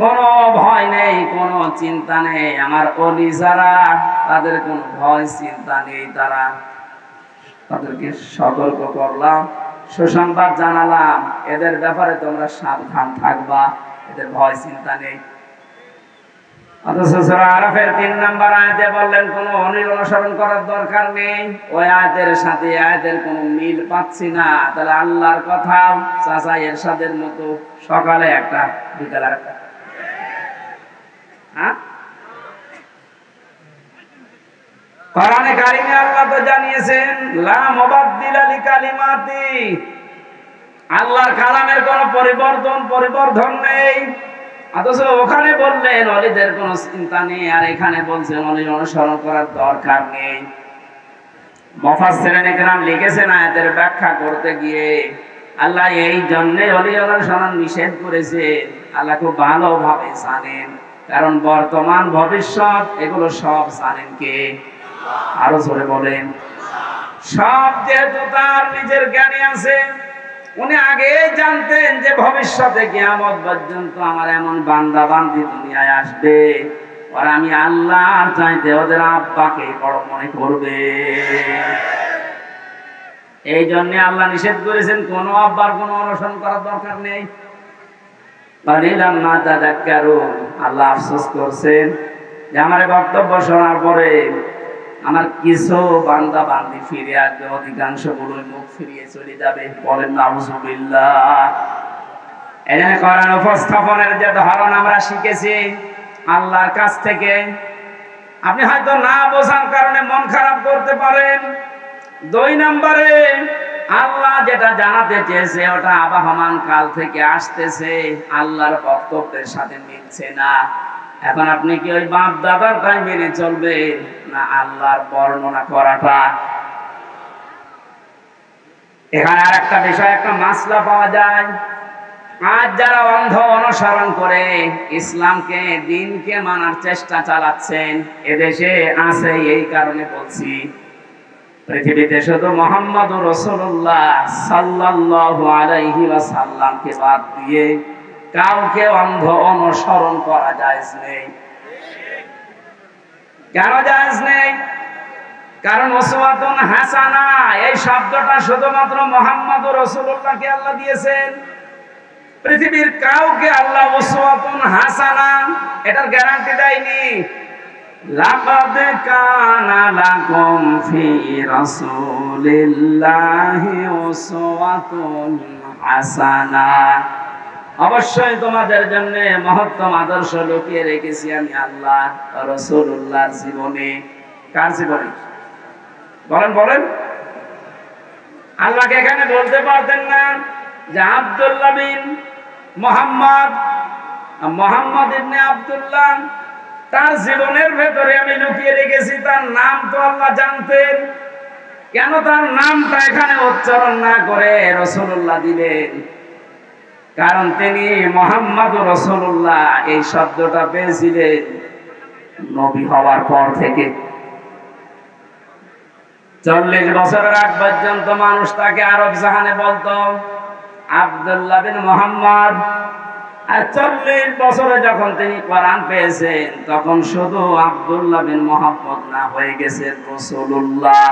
কোনো ভয় নেই, কোনো চিন্তা নেই। আমার ওলি যারা, তাদের কোনো ভয় চিন্তা নেই। তাদেরকে সতর্ক করলাম, সুসংবাদ জানালাম, এদের ব্যাপারে তোমরা সাবধান থাকবা, এদের ভয় চিন্তা নেই। অথচ সূরা আরাফের 3 নম্বর আয়াতে বললেন কোনো অনুসরণ করার দরকার নেই। ওই আয়াতের সাথে আয়াতের কোনো মিল পাচ্ছি না। তাহলে আল্লাহর কথা চাচা এরশাদের মতো সকালে একটা বিকালে একটা, কোরআনে কারিমে আল্লাহ তো জানিয়েছেন লা মুবাদদিলা লিকালিমাতি, আল্লাহর কালামের কোনো পরিবর্ধন নেই। অথচ ওখানে বললেন ওলিদের কোনো চিন্তা নেই, আর এখানে বলছেন ওলি অনুসরণ করার দরকার নেই। মুফাসসিরিন ইকরাম লিখেছেন আয়াতের ব্যাখ্যা করতে গিয়ে আল্লাহ এই জন্যে ওলি অনুসরণ নিষেধ করেছেন। আল্লাহ খুব ভালোভাবে জানেন, কারণ বর্তমান ভবিষ্যৎ এগুলো সব জানেন কে? আরো জোরে বলেন। সব যেহেতু তার নিজের জ্ঞানে আছে, উনি আগে জানতেন যে ভবিষ্যতে কিয়ামত পর্যন্ত আমার এমন বান্দা বান্দি দুনিয়ায় আসবে, আর আমি আল্লাহর চাইতে ওদের আব্বাকে বড় মনে করবে। এই জন্য আল্লাহ নিষেধ করেছেন কোন আব্বার কোনো অনুসরণ করার দরকার নেই। আল্লাহ আফসোস করছেন যে আমার বক্তব্য শোনার পরে আমার কিছু বান্দা বান্দি ফিরে আসবে, অধিকাংশ গুলোই মুখ ফিরিয়ে চলে যাবে। বলেন নাউযুবিল্লাহ। এখানে কোরআন উপস্থাপনের যে ধরন আমরা শিখেছি আল্লাহর কাছ থেকে, আপনি হয়তো না বোঝার কারণে মন খারাপ করতে পারেন। 2 নম্বরে আল্লাহ যেটা জানাতে চেয়েছে ওটা আবাহমান কাল থেকে আসতেছে, আল্লাহর বক্তব্যের সাথে মিলছে না। এখন আপনি কি ওই বাপ দাদারটাই মেনে চলবেন, না আল্লাহর বর্ণনা করাটা? এখানে আর একটা বিষয়, একটা মাসলা পাওয়া যায়। আজ যারা অন্ধ অনুসরণ করে ইসলামকে, দ্বীনকে মানার চেষ্টা চালাচ্ছেন, এদেশে আছে। এই কারণে বলছি, পৃথিবীতে শুধু মুহাম্মদুর রাসূলুল্লাহ সাল্লাল্লাহু আলাইহি ওয়াসাল্লামকে বাদ দিয়ে কাউকে অন্ধ অনুসরণ করা জায়েজ নেই। কেন জায়েজ নেই? কারণ উসওয়াতুন হাসানা এই শব্দটা শুধুমাত্র মুহাম্মদুর রাসূলুল্লাহকে আল্লাহ দিয়েছেন। পৃথিবীর কাউকে আল্লাহ উসওয়াতুন হাসানা এটার গ্যারান্টি দেয়নি। লাকাদ কানা লাকুম ফি রাসূলিল্লাহি উসওয়াতুন হাসানা, অবশ্যই তোমাদের জন্য মহত্তম আদর্শ লুকিয়ে রেখেছি আমি আল্লাহ রাসূলুল্লাহর জীবনে। কার জীবনে? বলেন। আল্লাহকে এখানে বলতে পারতেন না যে আব্দুল্লাহ বিন মোহাম্মদ ইবনে আব্দুল্লাহ, তার জীবনের ভেতরে আমি লুকিয়ে রেখেছি। তার নাম তো আল্লাহ জানতেন, কেন তার নামটা এখানে উচ্চারণ না করে রাসূলুল্লাহ দিলেন? কারণ তিনি মুহাম্মদুর রাসূলুল্লাহ এই শব্দটা পেয়েছিলেন নবী হওয়ার পর থেকে। 40 বছরের আগ পর্যন্ত মানুষ তাকে আরব জাহানে বলতো আব্দুল্লাহ বিন মুহাম্মদ। আর 40 বছরে যখন তিনি কোরআন পেয়েছেন তখন শুধু আব্দুল্লাহ বিন মুহাম্মদ না, হয়ে গেছে রাসূলুল্লাহ।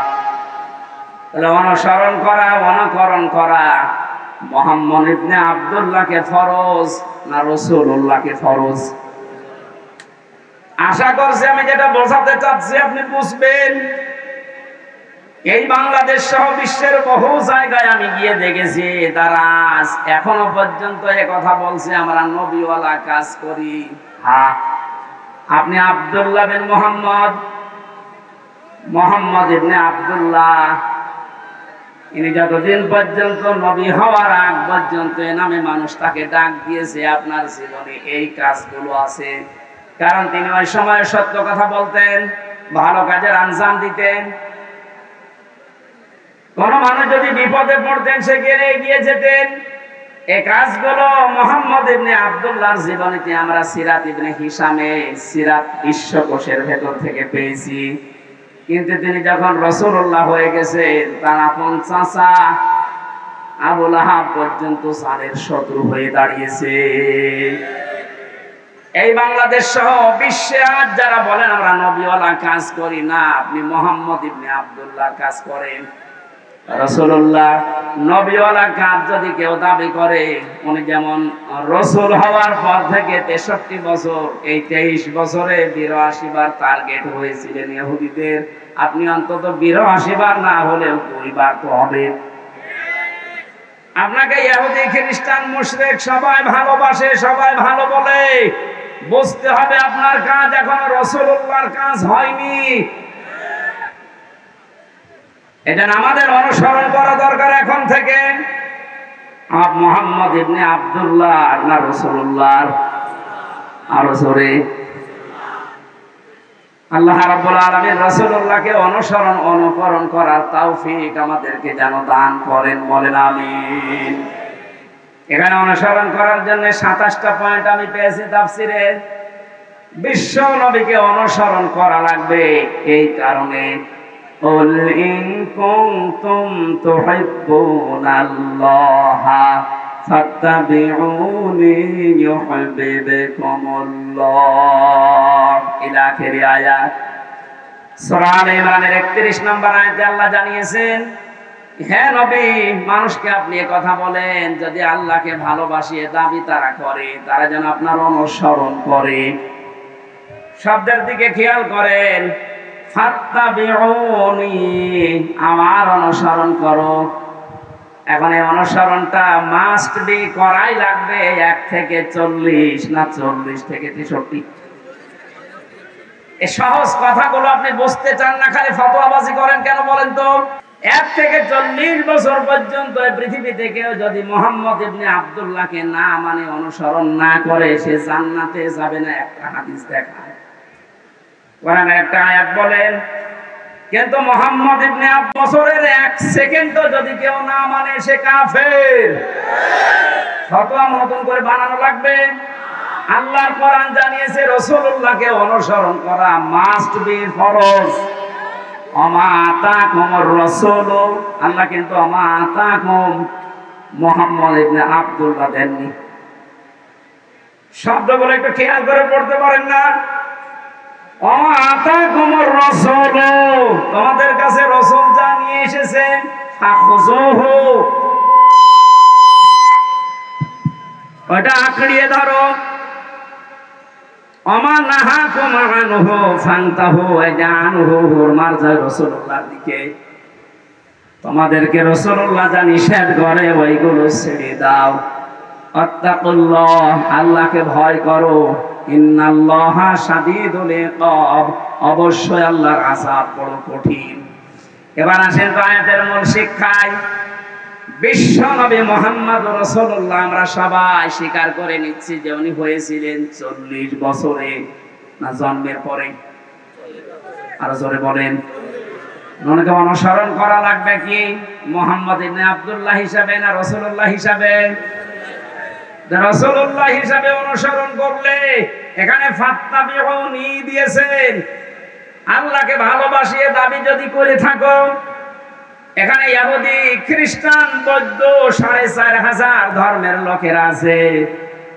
তাহলে অনুকরণ করা মুহাম্মদ ইবনে আব্দুল্লাহকে ফরজ না রাসূলুল্লাহকে ফরজ? আশা করছি আমি যেটা বোঝাতে চাচ্ছি আপনি বুঝবেন। এই বাংলাদেশ সহ বিশ্বের বহু জায়গায় আমি গিয়ে দেখেছি তারা আজ এখনো পর্যন্ত এই কথা বলছে আমরা নবীওয়ালা কাজ করি। হ্যাঁ, আপনি আব্দুল্লাহ বিন মুহাম্মদ ইবনে আব্দুল্লাহ, ইনি যতদিন পর্যন্ত নবী হওয়ার আগ পর্যন্ত এ নামে মানুষ তাকে ডাক দিয়েছে, আপনার জীবনে এই কাজগুলো আছে। কারণ তিনি ওই সময় সত্য কথা বলতেন, ভালো কাজের আঞ্জাম দিতেন। কোন মানুষ যদি বিপদে পড়তেন সেখানে এগিয়ে যেতেন। এই কাজগুলো মুহাম্মদ ইবনে আব্দুল্লাহর জীবনীতে আমরা সিরাত ইবনে হিশামে সিরাত বিশ্বকোষের ভেতর থেকে পেয়েছি। কিন্তু তিনি যখন রাসূলুল্লাহ হয়ে গেছেন তার আপন চাচা আবু লাহাব পর্যন্ত জানের শত্রু হয়ে দাঁড়িয়েছে। এই বাংলাদেশ সহ বিশ্বে আজ যারা বলেন আমরা নবীওয়ালা কাজ করি না, আপনি মোহাম্মদ ইবনে আব্দুল্লাহর কাজ করেন। রাসূলুল্লাহ নবীওয়ালা কাজ যদি কেউ দাবি করে, উনি যেমন রাসূল হওয়ার পর থেকে 63 বছর, এই 23 বছরে 82 বার টার্গেট হয়েছিলেন ইহুদিদের, আপনি অন্তত 82 বার না হলেও 2 বার তো হবে। আপনাকে ইহুদি খ্রিস্টান মুশরিক সবাই ভালোবাসে, সবাই ভালো বলে, বুঝতে হবে আপনার কাজ এখনো রাসূলুল্লাহর কাজ হয়নি। এটা আমাদের অনুসরণ করা দরকার এখন থেকে। মুহাম্মদ ইবনে আব্দুল্লাহ না রাসূলুল্লাহ? আরো জোরে। আল্লাহ রাব্বুল আলামিন রাসূলুল্লাহকে অনুকরণ করার তৌফিক আমাদেরকে যেন দান করেন, বলেন আমিন। এখানে অনুসরণ করার জন্য 27টা পয়েন্ট আমি পেয়েছি তাফসিরে। বিশ্ব নবীকে অনুসরণ করা লাগবে এই কারণে, قل إن كنتم تحبون الله فاتبعوني يحببكم الله إلى آخر آيات। সূরা আলে ইমরানের 31 নম্বর আয়াতে আল্লাহ জানিয়েছেন, হে নবী, মানুষকে আপনি এই কথা বলেন যদি আল্লাহকে ভালোবাসিয়ে দাবি তারা করে, তারা যেন আপনার অনুসরণ করে। শব্দের দিকে খেয়াল করেন, ফাত্তাবিউনি, আমার অনুসরণ করো। এখন এই অনুসরণটা মাস্ট বি করাই লাগবে 1 থেকে 40 না 40 থেকে 63। এই সহজ কথাগুলো আপনি বুঝতে চান না, খালি ফতোয়াবাজি করেন কেন বলেন তো? 1 থেকে 40 বছর পর্যন্ত এই পৃথিবীতে কেউ যদি মুহাম্মদ ইবনে আব্দুল্লাহকে না মানে অনুসরণ না করে, সে জান্নাতে যাবে না। একটা হাদিস দেখায়, কোরআনে একটা আয়াত বলেন, কিন্তু মুহাম্মদ ইবনে বছরের 1 সেকেন্ডও যদি কেউ না মানে সে কাফের। ফতোয়া নতুন করে বানানো লাগবে? আল্লাহর কোরআন জানিয়েছে রাসূলুল্লাহকে অনুসরণ করা মাস্ট বি ফরজ। ওমা আতাকুমুর রাসূল, আল্লাহ কিন্তু ওমা আতাকুম মুহাম্মদ ইবনে আব্দুল্লাহ দেননি। শব্দগুলো একটু খেয়াল করে পড়তে পারেন না? ওমা আতাকুমুর রাসূল, তোমাদের কাছে রাসূল যা নিয়ে এসেছেন ফাখুযুহু, ওটা আঁকড়িয়ে ধরো। ওমা নাহাকুম আনহু ফান্তাহু, এটা আনহু মারজায় রাসূলুল্লাহর দিকে। তোমাদেরকে রাসূলুল্লাহ যা নিষেধ করে ওইগুলো ছেড়ে দাও। আত্তাকুল্লাহ, আল্লাহকে ভয় করো। ইন্নাল্লাহা শাদীদুল ইকাব, অবশ্যই আল্লাহর আযাব বড় কঠিন। এবার আসেন তো আয়াতের মূল শিক্ষায়। বিশ্ব নবী মুহাম্মদ রাসূলুল্লাহ আমরা সবাই স্বীকার করে নিচ্ছি যে উনি হয়েছিলেন 40 বছরে, না জন্মের পরে? আরো জোরে বলেন। ওনাকে অনুসরণ করা লাগবে কি মুহাম্মদ ইবনে আব্দুল্লাহ হিসাবে না রাসূলুল্লাহ হিসাবে? রাসূলুল্লাহ হিসাবে অনুসরণ করলে এখানে ফাত্তাবিউনি দিয়েছেন। আল্লাহকে ভালোবাসিয়ে দাবি যদি করে থাকো, এখানে ইহুদি খ্রিস্টান বৌদ্ধ 4500 ধর্মের লোকেরা আছে,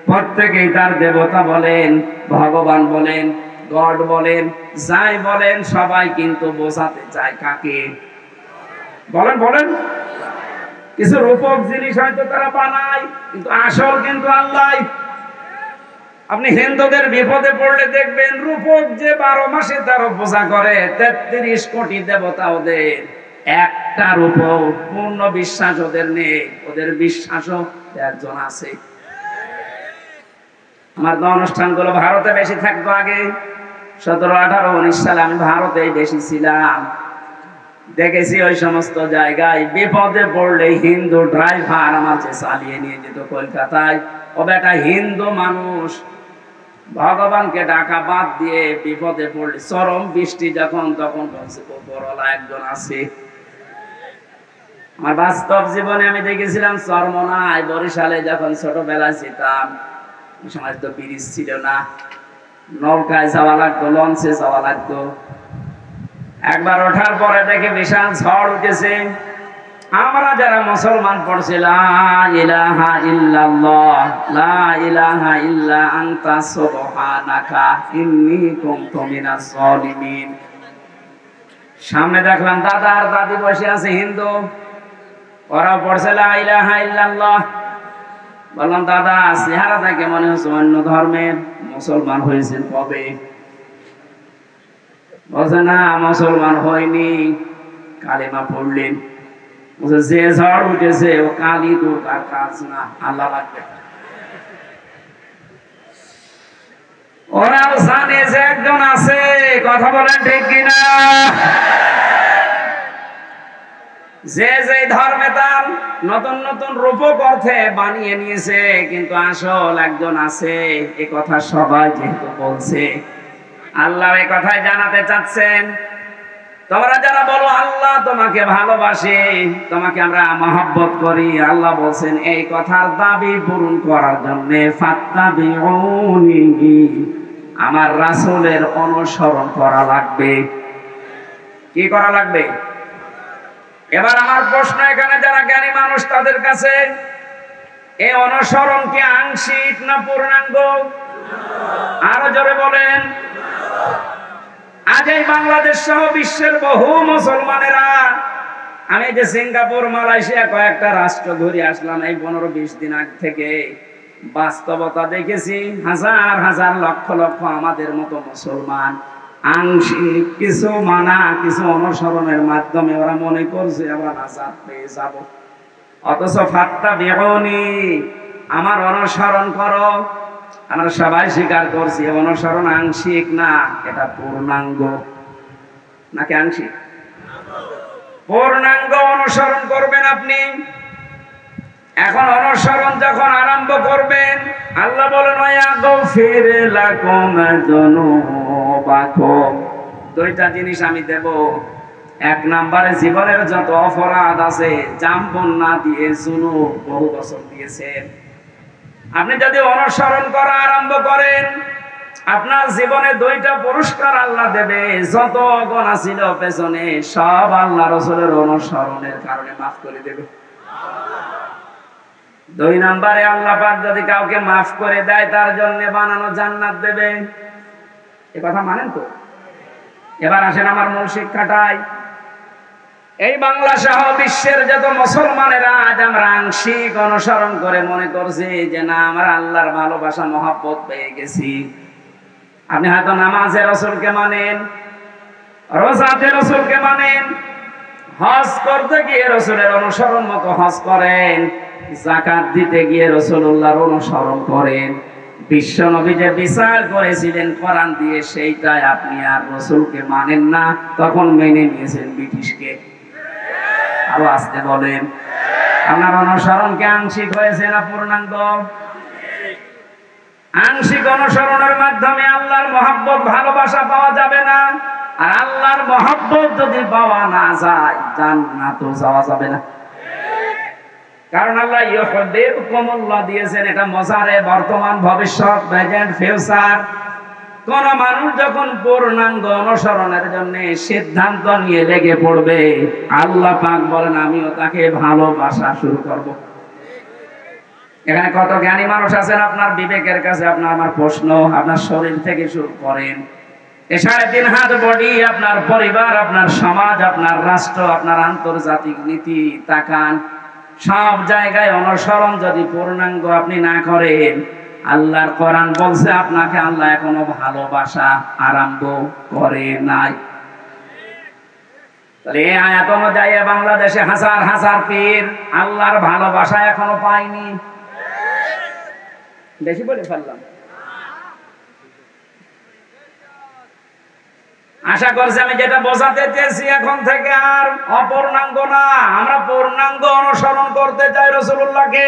প্রত্যেকেই তার দেবতা বলেন, ভগবান বলেন, গড বলেন, যাই বলেন, সবাই কিন্তু বোঝাতে চায় কাকে? বলেন বলেন। কিছু রূপক জিনিস হয়তো তারা বানায়, কিন্তু আসল কিন্তু আল্লাহ। আপনি হিন্দুদের বিপদে পড়লে দেখবেন রূপক যে 12 মাসে 13 পূজা করে, 33 কোটি দেবতা ওদের, একটা রূপক পূর্ণ বিশ্বাস ওদের নেই। ওদের বিশ্বাসও একজন আছে। আমার তো অনুষ্ঠানগুলো ভারতে বেশি থাকতো আগে, 17, 18, 19 সালে আমি ভারতেই বেশি ছিলাম। দেখেছি ওই সমস্ত জায়গায় বিপদে পড়লে হিন্দু ড্রাইভার আমার যে চালিয়ে নিয়ে যেত কলকাতায়, ও বেটা হিন্দু মানুষ, ভগবানকে ডাকা বাদ দিয়ে বিপদে পড়লে, চরম বৃষ্টি যখন, তখন বলছে উপরওয়ালা একজন আছে। আমার বাস্তব জীবনে আমি দেখেছিলাম চরমনায়, বরিশালে যখন ছোটবেলায় ছিলাম, ওই সময় তো ব্রিজ ছিল না, নৌকায় যাওয়া লাগতো, লঞ্চে যাওয়া লাগতো। একবার ওঠার পরে দেখে বিশাল ঝড় উঠেছে, আমরা যারা মুসলমান পড়ছি লা ইলাহা ইল্লাল্লাহ লা ইলাহা ইল্লা আনতা সুবহানাকা ইন্নী কুনতু মিনাজ জালিমিন। সামনে দেখলাম দাদা আর দাদি বসে আছে হিন্দু, ওরা পড়ছে লা ইলাহা ইল্লাল্লাহ। বললাম দাদা চেহারা দেখে মনে হচ্ছে অন্য ধর্মের, মুসলমান হয়েছেন কবে? বলছে না মুসলমান হয়নি, কালেমা পড়লেন। যে ঝড় উঠেছে ও কালী দুর্গার কাজ না, আল্লাহ লাগবে। ওরাও জানে যে একজন আছে, কথা বলেন ঠিক কিনা? যে যে ধর্মে তার নতুন নতুন রূপক অর্থে বানিয়ে নিয়েছে, কিন্তু আসল একজন আছে, এ কথা সবাই যেহেতু বলছে, আল্লাহ এ কথাই জানাতে চাচ্ছেন তোমরা যারা বলো আল্লাহ তোমাকে ভালোবাসে, তোমাকে আমরা মহব্বত করি, আল্লাহ বলছেন এই কথার দাবি পূরণ করার জন্য ফাত্তাবিউনি, আমার রাসূলের অনুসরণ করা লাগবে। কি করা লাগবে? এবার আমার প্রশ্ন এখানে যারা জ্ঞানী মানুষ তাদের কাছে, এই অনুসরণ কি আংশিক না পূর্ণাঙ্গ? আরো জোরে বলেন। আজ এই বাংলাদেশ সহ বিশ্বের বহু মুসলমানেরা, আমি যে সিঙ্গাপুর মালয়েশিয়া কয়েকটা রাষ্ট্র ঘুরে আসলাম এই 15-20 দিন আগ থেকে, বাস্তবতা দেখেছি হাজার হাজার লক্ষ লক্ষ আমাদের মতো মুসলমান আংশিক কিছু মানা কিছু অনুসরণের মাধ্যমে ওরা মনে করছে আমরা নাজাত পেয়ে যাব, অথচ ফাত্তাবিউনি, আমার অনুসরণ করো। আমরা সবাই স্বীকার করছি অনুসরণ আংশিক না, এটা পূর্ণাঙ্গ। নাকি আংশিক? পূর্ণাঙ্গ অনুসরণ করবেন আপনি। এখন অনুসরণ যখন আরম্ভ করবেন, আল্লাহ বলেন ওয়াগফির লাকুম যুনুবাকুম, দুইটা জিনিস আমি দেব। এক নম্বরে জীবনের যত অপরাধ আছে, জাম্বন না দিয়ে যুনুব বহু বছর দিয়েছেন, আপনি যদি অনুসরণ করা আরম্ভ করেন, আপনার জীবনে দুইটা পুরস্কার আল্লাহ দেবে। যত গুনাহ ছিল পেছনে সব আল্লাহ রাসূলের অনুসরণের কারণে মাফ করে দেবে। দুই নম্বরে আল্লাহ পাক যদি কাউকে মাফ করে দেয়, তার জন্য বানানো জান্নাত দেবে। এই কথা মানেন তো? এবার আসেন আমার মূল শিক্ষাটাই। এই বাংলা সহ বিশ্বের যত মুসলমানেরা আজ আমরা আংশিক অনুসরণ করে মনে করছি যে না আমরা আল্লাহর ভালোবাসা মহব্বত পেয়ে গেছি। আপনি হয়তো নামাজে রাসূলকে মানেন, রোজাতে রাসূলকে মানেন, হজ করতে গিয়ে রাসূলের অনুসরণ মতো হজ করেন, যাকাত দিতে গিয়ে রাসূলুল্লাহর অনুসরণ করেন, বিশ্ব নবী যে বিচার করেছিলেন কোরআন দিয়ে সেইটাই আপনি আর রাসূলকে মানেন না, তখন মেনে নিয়েছেন ব্রিটিশকে। আরো আসতে বলেন, আপনার অনুসরণ কি আংশিক হয়েছে না পূর্ণাঙ্গ? আংশিক অনুসরণের মাধ্যমে আল্লাহর মহব্বত ভালোবাসা পাওয়া যাবে না, আর আল্লাহর মহব্বত যদি পাওয়া না যায় জান্নাতও যাওয়া যাবে না। কারণ আল্লাহ ইউহিব্বুকুমুল্লাহ দিয়েছেন, এটা মজারে বর্তমান ভবিষ্যৎ প্রেজেন্ট ফিউচার। কোন মানুষ যখন পূর্ণাঙ্গ অনুসরণের জন্য সিদ্ধান্ত নিয়ে লেগে পড়বে, আল্লাহ পাক বলেন আমিও তাকে ভালোবাসা শুরু করব। এখানে কত জ্ঞানী মানুষ আছেন, আপনার বিবেকের কাছে আপনার আমার প্রশ্ন, আপনার শরীর থেকে শুরু করেন, এ 3.5 হাত বডি, আপনার পরিবার, আপনার সমাজ, আপনার রাষ্ট্র, আপনার আন্তর্জাতিক নীতি তাকান, সব জায়গায় অনুসরণ যদি পূর্ণাঙ্গ আপনি না করেন, আল্লাহর কোরআন বলছে আপনাকে আল্লাহ এখনো ভালোবাসা আরম্ভ করে নাই। তাহলে এই আয়াত অনুযায়ী বাংলাদেশে হাজার হাজার পীর আল্লাহর ভালোবাসা এখনো পায়নি। বেশি বলে ফেললাম? আশা করছি আমি যেটা বোঝাতে চেয়েছি এখন থেকে আর অপূর্ণাঙ্গ না, আমরা পূর্ণাঙ্গ অনুসরণ করতে চাই রাসূলুল্লাহকে।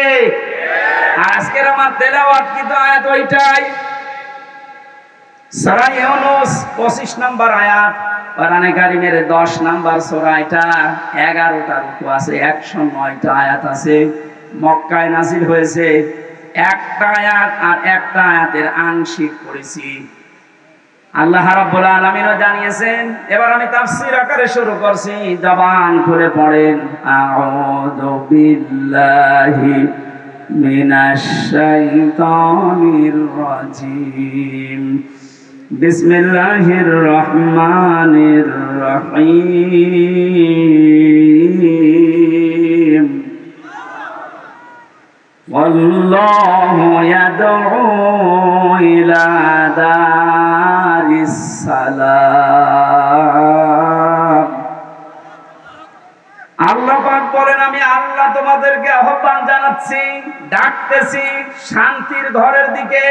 আজকের আমার তেলাওয়াত কিন্তু আয়াত ওইটাই, সূরা ইউনূস 25 নম্বর আয়াত, কোরআনে কারীমের 10 নম্বর সূরা, এটা 11টা রুকু আছে, 109টা আয়াত আছে, মক্কায় নাযিল হয়েছে। একটা আয়াত আর একটা আয়াতের আংশিক পড়েছি। আল্লাহ রাব্বুল আলামিনও জানিয়েছেন। এবার আমি তাফসীর আকারে শুরু করছি, জবান খুলে পড়েন। আউযু বিল্লাহি মিনাশ শাইতানির রাজীম। বিসমিল্লাহির রহমানির রহিম। ওয়াল্লাহু ইয়াদউ ইলা দারিস সালাম। আল্লাহ পাক বলেন, আমি আল্লাহ তোমাদেরকে আহ্বান জানাচ্ছি, ডাকতেছি শান্তির ঘরের দিকে।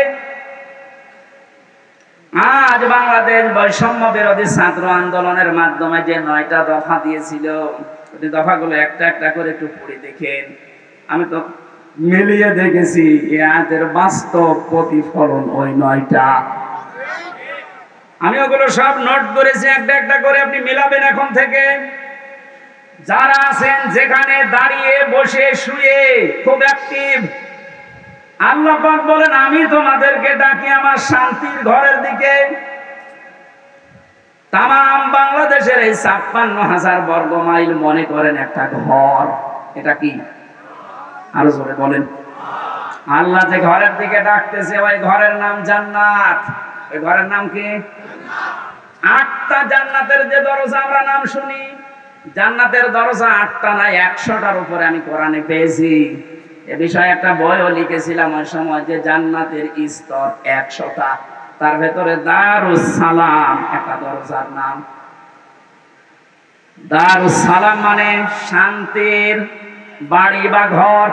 আজ বাংলাদেশ বৈষম্য বিরোধী ছাত্র আন্দোলনের মাধ্যমে যে 9টা দফা দিয়েছিল, ওই দফাগুলো একটা একটা করে একটু পড়ে দেখেন। আমি তো মিলিয়ে দেখেছি এদের বাস্তব প্রতিফলন ওই 9টা। আমি ওগুলো সব নোট করেছি, একটা একটা করে আপনি মিলাবেন এখন থেকে। যারা আছেন যেখানে, দাঁড়িয়ে, বসে, শুয়ে, খুব অ্যাক্টিভ, আল্লাহ পাক বলেন, আমি তোমাদেরকে ডাকি আমার শান্তির ঘরের দিকে। তামাম বাংলাদেশের এই 56,000 বর্গ মাইল মনে করেন একটা ঘর। এটা কি? আরো জোরে বলেন। আল্লাহ যে ঘরের দিকে ডাকতেছে, ওই ঘরের নাম জান্নাত। ওই ঘরের নাম কি? 8টা জান্নাতের যে দরজা আমরা নাম শুনি, জান্নাতের দরজা 8টা না 100টার উপরে আমি কোরআনে পেয়েছি। এ বিষয়ে একটা বইও লিখেছিলাম ওই সময়, যে জান্নাতের স্তর 100টা। তার ভেতরে দারুস সালাম একটা দরজার নাম। দারুস সালাম মানে শান্তির বাড়ি বা ঘর।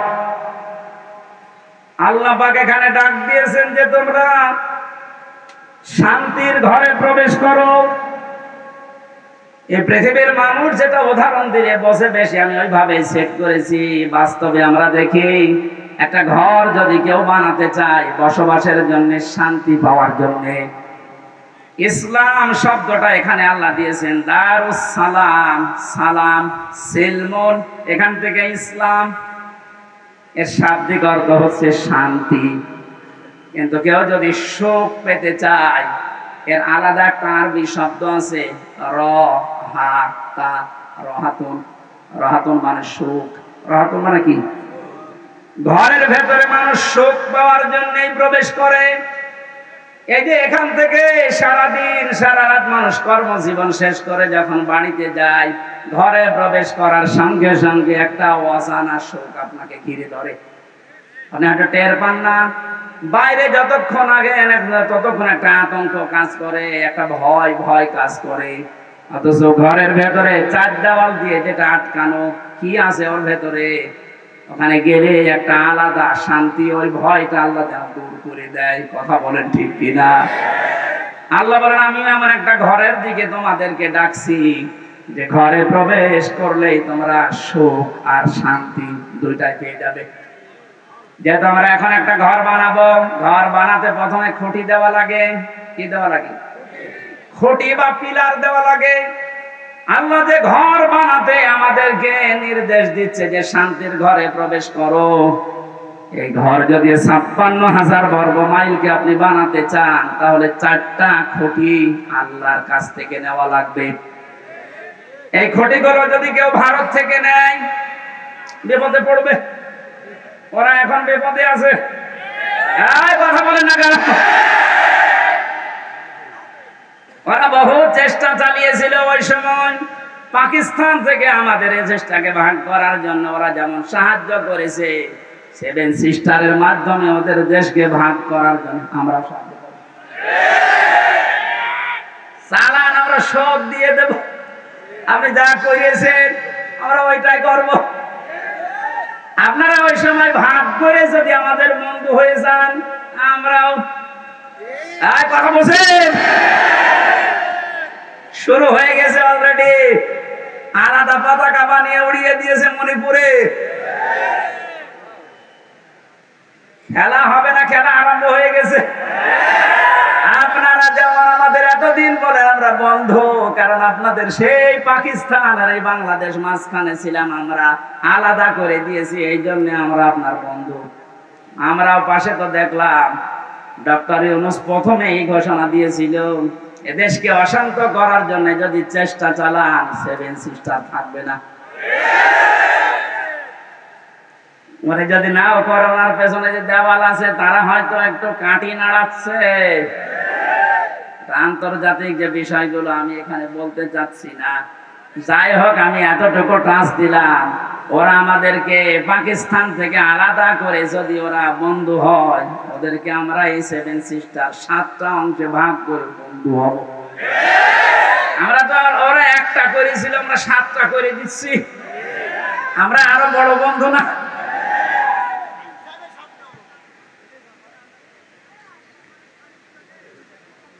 আল্লাহ পাক এখানে ডাক দিয়েছেন যে তোমরা শান্তির ঘরে প্রবেশ করো। এই পৃথিবীর মানুষ যেটা উদাহরণ দিলে বসে বেশি, আমি ওইভাবে সেট করেছি। বাস্তবে আমরা দেখি একটা ঘর যদি কেউ বানাতে চায় বসবাসের জন্য, শান্তি পাওয়ার জন্য, ইসলাম শব্দটা এখানে আল্লাহ দিয়েছেন দারুস সালাম। সালাম সিলমুন, এখান থেকে ইসলাম, এর শাব্দিক অর্থ হচ্ছে শান্তি। কিন্তু কেউ যদি সুখ পেতে চায়, এর আলাদা একটা আরবি শব্দ আছে রহাতুন। রহাতুন মানে সুখ। রহাতুন মানে কি? ঘরের ভেতরে মানুষ সুখ পাওয়ার জন্যই প্রবেশ করে। এই যে এখান থেকে সারাদিন সারা রাত মানুষ কর্মজীবন শেষ করে যখন বাড়িতে যায়, ঘরে প্রবেশ করার সঙ্গে সঙ্গে একটা অজানা সুখ আপনাকে ঘিরে ধরে। মানে একটা টের পান না। বাইরে যতক্ষণ আগে ততক্ষণ একটা আতঙ্ক কাজ করে, একটা ভয় ভয় কাজ করে। অথচ ঘরের ভেতরে 4 দেওয়াল দিয়ে যেটা আটকানো, কি আছে ওর ভেতরে, ওখানে গেলে একটা আলাদা শান্তি, ওই ভয়টা আল্লাহ যেন দূর করে দেয়। কথা বলেন ঠিক কিনা? আল্লাহ বলেন, আমি আমার একটা ঘরের দিকে তোমাদেরকে ডাকছি, যে ঘরে প্রবেশ করলেই তোমরা সুখ আর শান্তি দুইটাই পেয়ে যাবে। যেহেতু আমরা এখন একটা ঘর বানাবো, ঘর বানাতে প্রথমে খুঁটি দেওয়া লাগে। কি দেওয়া লাগে? খুঁটি বা পিলার দেওয়া লাগে। আল্লাহ যে ঘর বানাতে আমাদেরকে নির্দেশ দিচ্ছে যে শান্তির ঘরে প্রবেশ করো, এই ঘর যদি 56,000 বর্গ মাইলকে আপনি বানাতে চান, তাহলে 4টা খুঁটি আল্লাহর কাছ থেকে নেওয়া লাগবে। এই খুঁটিগুলো যদি কেউ ভারত থেকে নেয়, বিপদে পড়বে। ওরা এখন বিপদে আছে। কথা বলেন না কেন? ওরা বহু চেষ্টা চালিয়েছিল ওই সময় পাকিস্তান থেকে আমাদের এই চেষ্টাকে ভাগ করার জন্য। ওরা যেমন সাহায্য করেছে 7 সিস্টারের মাধ্যমে ওদের দেশকে ভাগ করার জন্য, আমরা সাহায্য করি। চালান আমরা সব দিয়ে দেব, আপনি যা করিয়েছেন আমরা ওইটাই করব। আপনারা ওই সময় ভাগ করে যদি আমাদের বন্ধু হয়ে যান, আমরাও কথা বলছেন। শুরু হয়ে গেছে অলরেডি। আলাদা পতাকা বানিয়ে উড়িয়ে দিয়েছে মণিপুরে। খেলা হবে না, খেলা আরম্ভ হয়ে গেছে। আপনারা যেমন আমাদের এতদিন বলে আমরা বন্ধু, কারণ আপনাদের সেই পাকিস্তান আর এই বাংলাদেশ মাঝখানে ছিলাম, আমরা আলাদা করে দিয়েছি, এই জন্য আমরা আপনার বন্ধু। আমরাও পাশে তো দেখলাম ডক্টর ইউনূস প্রথমে এই ঘোষণা দিয়েছিল এদেশকে অশান্ত করার জন্য যদি চেষ্টা চালান, সেভেন সিস্টার থাকবে না। মানে যদি নাও করোনার পেছনে যে দেওয়াল আছে, তারা হয়তো একটু কাঠি নাড়াচ্ছে। আন্তর্জাতিক যে বিষয়গুলো আমি এখানে বলতে চাচ্ছি না। যাই হোক, আমি এতটুকু টাচ দিলাম, ওরা আমাদেরকে পাকিস্তান থেকে আলাদা করে যদি ওরা বন্ধু হয়, ওদেরকে আমরা এই সেভেন সিস্টার 7টা অংশে ভাগ করে বন্ধু হব। আমরা তো ওরা একটা করেছিল, আমরা 7টা করে দিচ্ছি। আমরা আরো বড় বন্ধু না?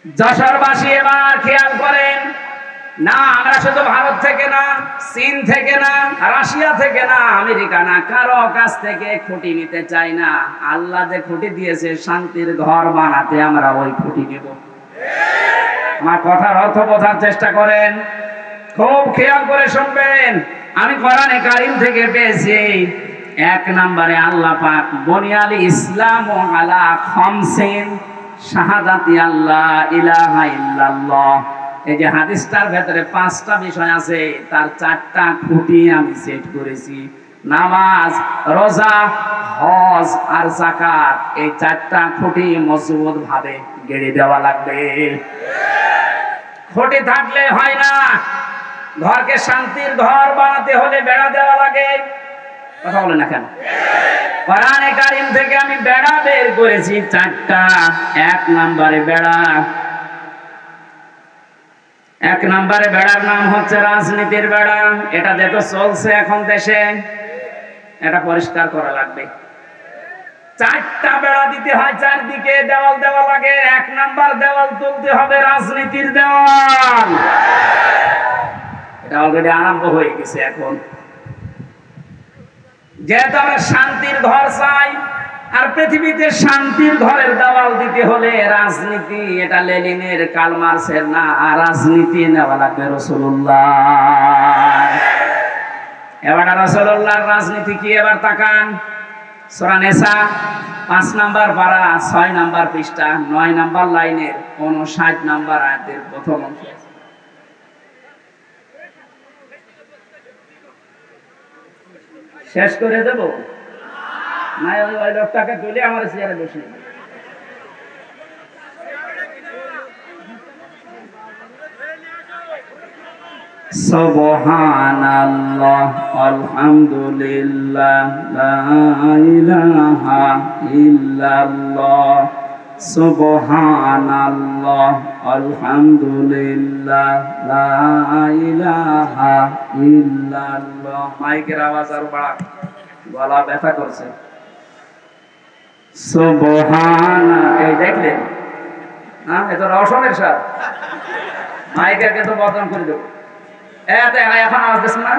যশোরবাসী এবার খেয়াল করেন, না আমরা শুধু ভারত থেকে না, চীন থেকে না, রাশিয়া থেকে না, আমেরিকা না, কারো কাছ থেকে খুঁটি নিতে চাই না। আল্লাহ যে খুঁটি দিয়েছে শান্তির ঘর বানাতে, আমরা ওই খুঁটি নেব। আমার কথার অর্থ বোঝার চেষ্টা করেন, খুব খেয়াল করে শুনবেন। আমি কোরআনে কারীম থেকে পেয়েছি, 1 নম্বরে আল্লাহ পাক বুনিয়াল ইসলাম আলা খামসিন শাহাদাতি আল্লাহ ইলাহা ইল্লাল্লাহ। এই যে হাদিসটার ভেতরে 5টা বিষয় আছে, তার 4টা খুঁটি আমি সেট করেছি। নামাজ, রোজা, হজ আর যাকাত, এই 4টা খুঁটি মজবুত ভাবে গেড়ে দেওয়া লাগবে। খুঁটি থাকলে হয় না। ঘরকে শান্তির ঘর বানাতে হলে বেড়া দেওয়া লাগে। কথা বলে না কেন? কোরআনে কারীম থেকে আমি বেড়া বের করেছি 4টা। 1 নম্বরে বেড়া, 1 নম্বরে বেড়ার নাম হচ্ছে রাজনীতির বেড়া। এটা যেটা চলছে এখন দেশে, এটা পরিষ্কার করা লাগবে। 4টা বেড়া দিতে হয়, চারদিকে দেওয়াল দেওয়া লাগে। 1 নম্বর দেওয়াল তুলতে হবে রাজনীতির দেওয়াল। এটা অলরেডি আরম্ভ হয়ে গেছে। এখন যেহেতু আমরা শান্তির ঘর চাই, আর পৃথিবীতে শান্তির ঘরের দেওয়াল দিতে হলে রাজনীতি, এটা লেনিনের কার্ল মার্কসের না, রাজনীতি নেওয়া লাগবে রাসূলুল্লাহ। এবার রাসূলুল্লাহর রাজনীতি কি? এবার তাকান, সূরা নিসা 5 নম্বর পারা 6 নম্বর পৃষ্ঠা 9 নম্বর লাইনের 59 নম্বর আয়াতের প্রথম অংশ। শেষ করে দেব না? ওই লোকটাকে তুলে আমার চেয়ারে বসে। সুবহানাল্লাহ আলহামদুলিল্লাহ লা ইলাহা ইল্লাল্লাহ। সুবহানাল্লাহ আলহামদুলিল্লাহ লা ইলাহা ইল্লাল্লাহ। মাইকের আওয়াজ আর বাড়া, গলা ব্যথা করছে। সুবহানা, এই দেখলেন না? এটা রওশনের সাথে মাইকের কিন্তু বদনাম করে দেব। এখন আওয়াজ দিচ্ছেন না?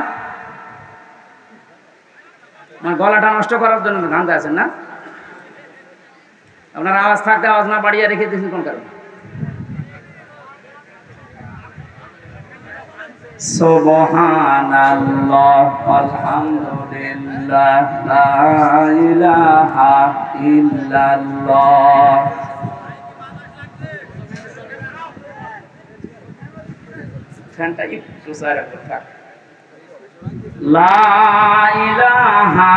গলাটা নষ্ট করার জন্য গান গাইছেন না? আপনার আওয়াজ থাকতে আওয়াজ না বাড়িয়ে রেখে দিয়েছেন কোন কারণে? সুবহানাল্লাহ আলহামদুলিল্লাহ লা ইলাহা ইল্লাল্লাহ। ফ্যানটা একটু সাইডে থাক। লা ইলাহা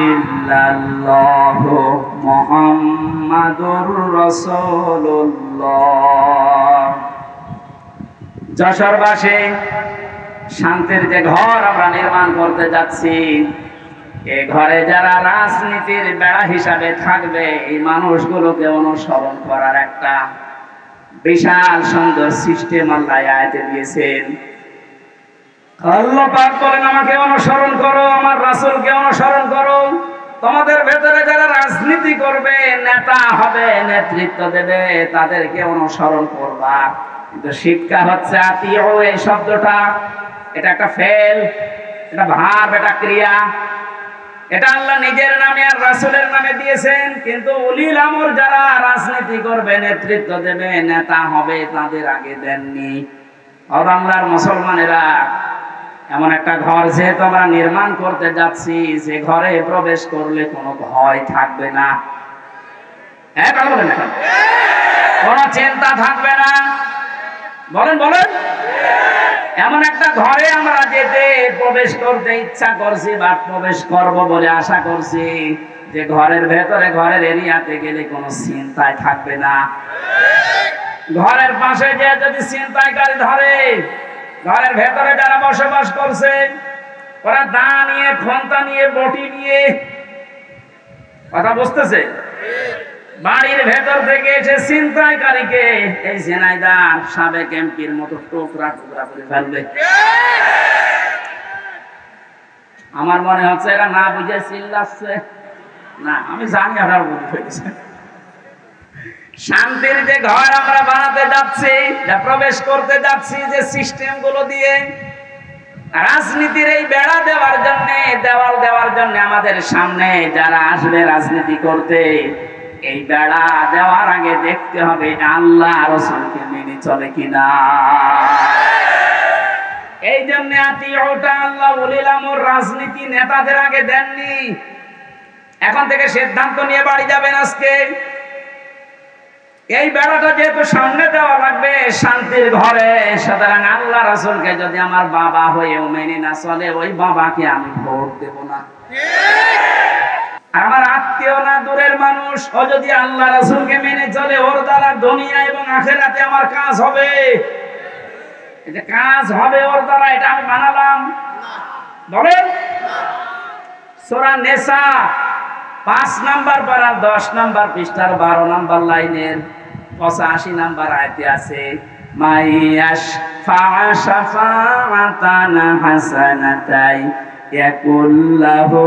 ইল্লাল্লাহ মুহাম্মাদুর রাসূলুল্লাহ। যশোরবাসী, শান্তির যে ঘর আমরা নির্মাণ করতে যাচ্ছি, এই ঘরে যারা রাজনীতির বেড়া হিসাবে থাকবে, এই মানুষগুলোকে অনুসরণ করার একটা বিশাল সুন্দর সিস্টেম আল্লাহ আয়াতে দিয়েছেন। আল্লাহ পাক বলেন, আমাকে অনুসরণ করো, আমার রাসূলকে অনুসরণ করো। তোমাদের ভেতরে যারা রাজনীতি করবে, নেতা হবে, নেতৃত্ব দেবে, তাদেরকে অনুসরণ করবা। কিন্তু শিক্ষা হচ্ছে আতিউ, এই শব্দটা এটা একটা ফেল, এটা ভাব, এটা ক্রিয়া। এটা আল্লাহ নিজের নামে আর রাসূলের নামে দিয়েছেন, কিন্তু উলিল আমর যারা রাজনীতি করবে, নেতৃত্ব দেবে, নেতা হবে, তাদের আগে দেননি। ও বাংলার মুসলমানেরা, এমন একটা ঘর যেহেতু আমরা নির্মাণ করতে যাচ্ছি, যে ঘরে প্রবেশ করলে কোনো ভয় থাকবে না। হ্যাঁ, কথা বলেন না? কোনো চিন্তা থাকবে না। বলেন বলেন। এমন একটা ঘরে আমরা যেতে প্রবেশ করতে ইচ্ছা করছি বা প্রবেশ করব বলে আশা করছি, যে ঘরের ভেতরে ঘরের এরিয়াতে গেলে কোনো চিন্তায় থাকবে না। ঘরের পাশে যে যদি ছিনতাইকারী ধরে, ঘরের ভেতরে যারা বসবাস করছে ওরা দা নিয়ে, খন্তা নিয়ে, বটি নিয়ে, কথা বুঝতেছে, বাড়ির ভেতর থেকে এসে ছিনতাইকারীকে এই ঝিনাইদহ সাবেক এমপির মতো টুকরা টুকরা করে ফেলবে। আমার মনে হচ্ছে এরা না বুঝে চিল্লাচ্ছে না, আমি জানি আপনার বুঝে ফেলেছে। শান্তির যে ঘর আমরা বানাতে যাচ্ছি, প্রবেশ করতে যাচ্ছি যে সিস্টেম গুলো দিয়ে, রাজনীতির এই বেড়া দেওয়ার জন্য, দেওয়াল দেওয়ার জন্য আমাদের সামনে যারা আসবে রাজনীতি করতে, এই বেড়া দেওয়ার আগে দেখতে হবে আল্লাহ রাসূলকে মেনে চলে কিনা। এই জন্য আতিউটা আল্লাহ ওয়ালিল আমর রাজনীতি নেতাদের আগে দেননি। এখন থেকে সিদ্ধান্ত নিয়ে বাড়ি যাবেন আজকে। এই বেড়াটা যেহেতু সামনে দেওয়া লাগবে শান্তির ঘরে, সুতরাং আল্লাহ রাসূলকে যদি আমার বাবা হয়েও মেনে না চলে, ওই বাবাকে আমি ভোট দেব না। আমার আত্মীয় না, দূরের মানুষ, ও যদি আল্লাহ রাসূলকে মেনে চলে, ওর দ্বারা দুনিয়া এবং আখিরাতে আমার কাজ হবে। এটা কাজ হবে ওর দ্বারা, এটা আমি বানালাম। বলেন সূরা নিসা 5 নাম্বার পারা 10 নাম্বার পৃষ্ঠার 12 নাম্বার লাইনের 85 নাম্বার আয়াতে আছে, মাইয়াশ ফা'শাফা'আতান হাসানাতাই ইয়াকুল্লাহু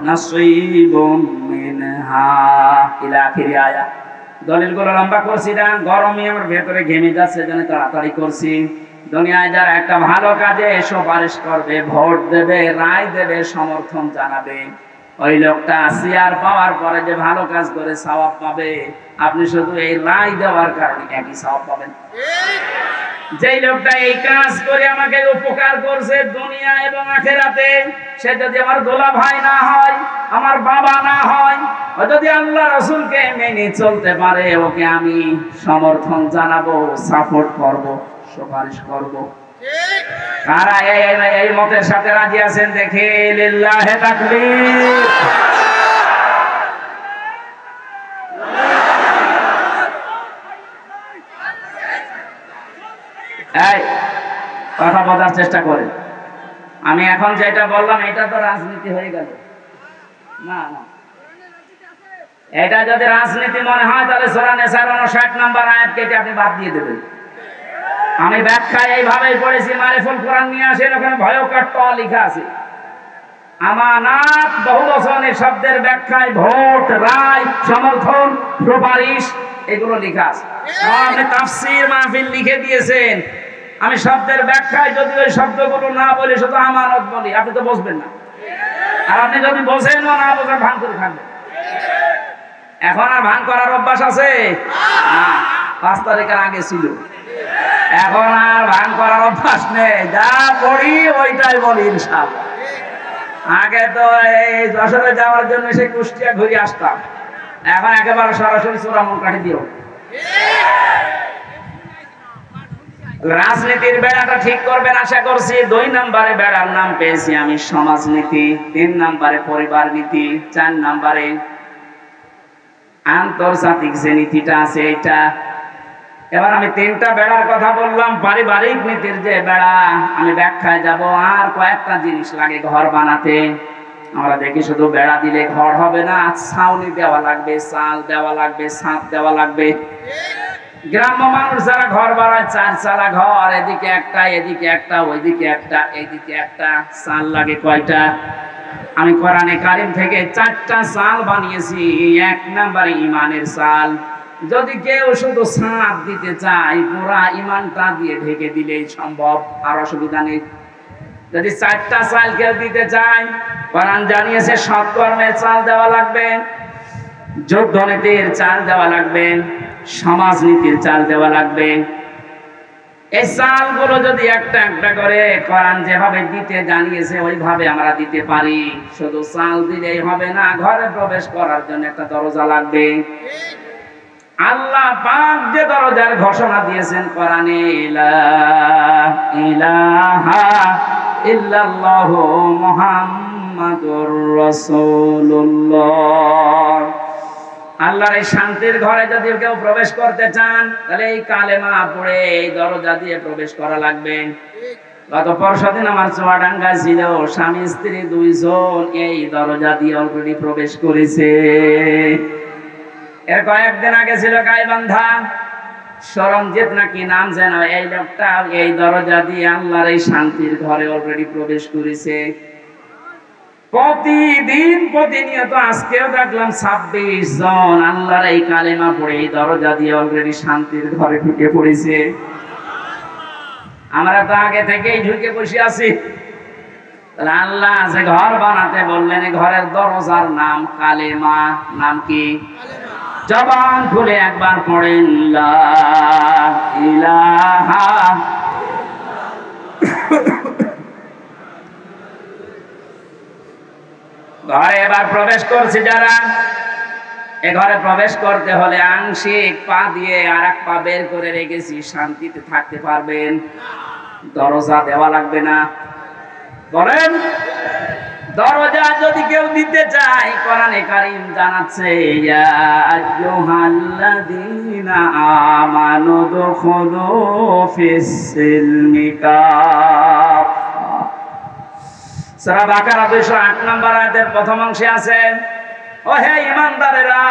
নাসীবুম মিনহা ইলা আখিরি আয়াত। দলিলগুলো লম্বা করছি না, গরমে আমার ভেতরে ঘেমে যাচ্ছে, জন্য তাড়াতাড়ি করছি। দুনিয়ায় যারা একটা ভালো কাজে সুপারিশ করবে, ভোট দেবে, রায় দেবে, সমর্থন জানাবে, ওই লোকটা চেয়ার পাওয়ার পরে যে ভালো কাজ করে সওয়াব পাবে, আপনি শুধু এই রায় দেওয়ার কারণে একই সওয়াব পাবেন। যেই লোকটা এই কাজ করে আমাকে উপকার করছে দুনিয়া এবং আখিরাতে, সে যদি আমার দোলা ভাই না হয়, আমার বাবা না হয়, ও যদি আল্লাহ রাসূলকে মেনে চলতে পারে, ওকে আমি সমর্থন জানাবো, সাপোর্ট করব, সুপারিশ করব। কারা এই মতের সাথে রাজি আছেন দেখে লিল্লাহে তাকবীর। এই কথা বোঝার চেষ্টা করেন। আমি এখন যেটা বললাম এটা তো রাজনীতি হয়ে গেল না, না। এটা যদি রাজনীতি মনে হয় তাহলে সূরা নিসার 59 নাম্বার আয়াত কেটে আপনি বাদ দিয়ে দেবেন। আমি ব্যাখ্যা এইভাবেই পড়েছি, মারিফুল কোরআন নিয়ে আসেন, ওখানে ভয়ঙ্কর ট লেখা আছে। আমানাত বহুবচনের শব্দের ব্যাখ্যায় ভোট, রায়, সমর্থন, সুপারিশ এগুলো লেখা আছে। আপনি তাফসীর মাহফিল লিখে দিয়েছেন, আমি শব্দের ব্যাখ্যায় যদি ওই শব্দগুলো না বলি, শুধু আমানত বলি, আপনি তো বুঝবেন না। আর আপনি যদি বোঝেন না বোঝেন, ভান করে থাকবেন। এখন আর ভান করার অভ্যাস আছে না, 5 তারিখের আগে ছিল। এখন আর ভান করার অভ্যাস নেই, যা পড়ি ওইটাই বলি ইনশাআল্লাহ। আগে তো এই যশোরে যাওয়ার জন্য সেই কুষ্টিয়া ঘুরে আসতাম, এখন একেবারে সরাসরি চূড়ামন কাঠি দিও। রাজনীতির বেড়াটা ঠিক করবেন আশা করছি। 2 নম্বরে বেড়ার নাম পেয়েছি আমি সমাজনীতি, 3 নম্বরে পরিবার নীতি, 4 নম্বরে আন্তর্জাতিক যে নীতিটা আছে এটা। এবার আমি 3টা বেড়ার কথা বললাম। পারিবারিক নীতির যে বেড়া, আমি ব্যাখ্যায় যাব। আর কয়েকটা জিনিস লাগে ঘর বানাতে। আমরা দেখি শুধু বেড়া দিলে ঘর হবে না, ছাউনি দেওয়া লাগবে, চাল দেওয়া লাগবে, ছাদ দেওয়া লাগবে। গ্রাম্য মানুষ যারা ঘর বানায় 4 চালা ঘর, এদিকে একটা, এদিকে একটা, ওইদিকে একটা, এইদিকে একটা, চাল লাগে কয়টা? আমি কোরআনে কারীম থেকে 4টা চাল বানিয়েছি। 1 নম্বরে ইমানের চাল। যদি কেউ শুধু ছাদ দিতে চায়, পুরা ইমানটা দিয়ে ঢেকে দিলেই সম্ভব, আর অসুবিধা নেই। যদি 4টা চাল কেউ দিতে চায়, কোরআন জানিয়েছে সৎকর্মের চাল দেওয়া লাগবে, যোগ্য নীতির চাল দেওয়া লাগবে, সমাজনীতির চাল দেওয়া লাগবে। এই চালগুলো যদি একটা একটা করে কোরআন যেভাবে দিতে জানিয়েছে ওইভাবে আমরা দিতে পারি। শুধু চাল দিলেই হবে না, ঘরে প্রবেশ করার জন্য একটা দরজা লাগবে। আল্লাহ পাক যে দরজার ঘোষণা দিয়েছেন কোরআনে, লা ইলাহা ইল্লাল্লাহু মুহাম্মাদুর রাসূলুল্লাহ। আল্লাহর এই শান্তির ঘরে যদি কেউ প্রবেশ করতে চান, তাহলে এই কালেমা পড়ে এই দরজা দিয়ে প্রবেশ করা লাগবে। গত পরশুদিন আমার চুয়াডাঙ্গা ছিল, স্বামী স্ত্রী দুইজন এই দরজা দিয়ে অলরেডি প্রবেশ করেছে। এর কয়েকদিন আগে ছিল গাইবান্ধা, সরঞ্জিত নাকি নাম যেন, এই লোকটা এই দরজা দিয়ে আল্লাহর এই শান্তির ঘরে অলরেডি প্রবেশ করেছে। প্রতিদিন প্রতিনিয়ত আজকেও দেখলাম 26 জন আল্লাহর এই কালেমা পড়ে এই দরজা দিয়ে অলরেডি শান্তির ঘরে ঢুকে পড়েছে। আমরা তো আগে থেকেই ঢুকে বসে আছি। তাহলে আল্লাহ যে ঘর বানাতে বললেন, এই ঘরের দরজার নাম কালেমা। নাম কি? জবান খুলে একবার পড়েন, লা ইলাহা। ঘরে এবার প্রবেশ করছে যারা, এ ঘরে প্রবেশ করতে হলে আংশিক পা দিয়ে আর এক পা বের করে রেখেছি, শান্তিতে থাকতে পারবেন। দরজা দেওয়া লাগবে না। বলেন, দরজা যদি কেউ দিতে চায়, কোরআনে কারীম জানাচ্ছে, ইয়া আইয়ুহাল্লাযীনা আমানু দুখুলু ফিস-সিলমি কাফা। সূরা বাকারা 208 নম্বর আয়াতের প্রথম অংশে আছে, ও হে ঈমানদারেরা,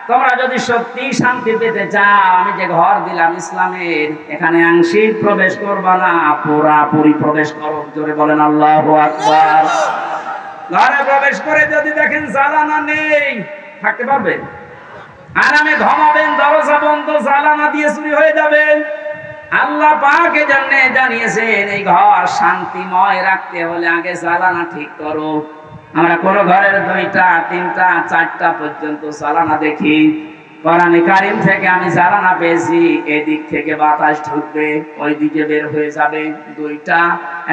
তোমরা যদি সত্যি শান্তি পেতে চাও, আমি যে ঘর দিলাম ইসলামের, এখানে আংশিক প্রবেশ করবা না, পুরাপুরি প্রবেশ করো। জোরে বলেন আল্লাহু আকবার। ঘরে প্রবেশ করে যদি দেখেন জ্বালানা নেই, থাকতে পারবেন? আরামে ঘুমাবেন, দরজা বন্ধ, জ্বালানা দিয়ে চুরি হয়ে যাবে। আল্লাহ পাক এজন্য জানিয়েছেন, এই ঘর শান্তিময় রাখতে হলে আগে জ্বালানা ঠিক করো। আমরা কোন ঘরের 2টা 3টা 4টা পর্যন্ত জ্বালানা দেখি। কোরআনে কারীম থেকে আমি জ্বালানা পেয়েছি, এদিক থেকে বাতাস ঢুকবে, ওই দিকে বের হয়ে যাবে। 2টা,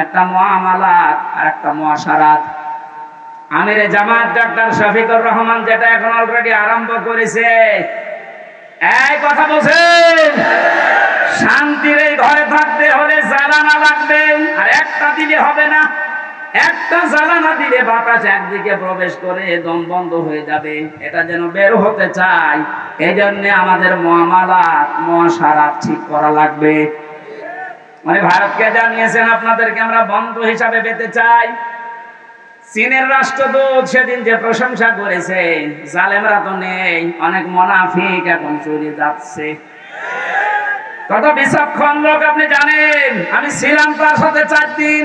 একটা মুআমালাত আর একটা মুআশারাত। আমিরে জামাত ডক্টর শফিকুর রহমান যেটা এখন অলরেডি আরম্ভ করেছে, এই কথা বলছেন, শান্তির এই ঘরে থাকতে হলে জ্বালানা লাগবে। আর একটা দিলে হবে না, একটা জ্বালানা দিলে বাতাস একদিকে প্রবেশ করে দম বন্ধ হয়ে যাবে। এটা যেন বের হতে চাই, এই জন্য আমাদের মুআমালাত মুআশারাত ঠিক করা লাগবে। মানে ভারতকে জানিয়েছেন, আপনাদেরকে আমরা বন্ধু হিসাবে পেতে চাই। চীনের রাষ্ট্রদূত সেদিন যে প্রশংসা করেছে, জালেমরা তো নেই, অনেক মুনাফিক এখন চলে যাচ্ছে। কত বিচক্ষণ লোক আপনি জানেন। আমি ছিলাম তার সাথে 4 দিন,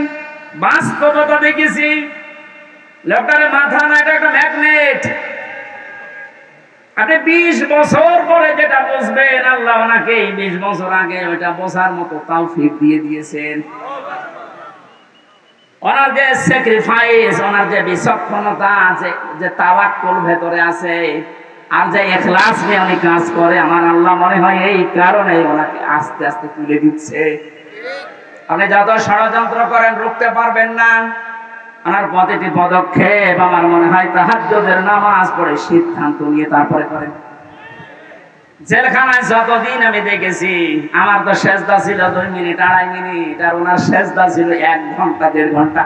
বাস্তবতা দেখেছি। লোকটার মাথা না, এটা একটা ম্যাগনেট। আপনি 20 বছর পরে যেটা বুঝবেন, আল্লাহ ওনাকে 20 বছর আগে ওইটা বোঝার মতো তৌফিক দিয়ে দিয়েছেন। ওনার যে স্যাক্রিফাইস, ওনার যে বিচক্ষণতা আছে, যে তাওয়াক্কুল ভেতরে আছে, আর যে ইখলাস নিয়ে উনি কাজ করে, আমার আল্লাহ মনে হয় এই কারণে ওনাকে আস্তে আস্তে তুলে দিচ্ছে। আপনি যত ষড়যন্ত্র করেন রুখতে পারবেন না। ওনার প্রতিটি পদক্ষেপ আমার মনে হয় তাহাজ্জুদের নামাজ পড়ে সিদ্ধান্ত নিয়ে তারপরে করেন। জেলখানায় যতদিন আমি দেখেছি, আমার তো সেজদা ছিল 2 মিনিট 2.5 মিনিট, আর ওনার সেজদা ছিল 1 ঘন্টা 1.5 ঘন্টা।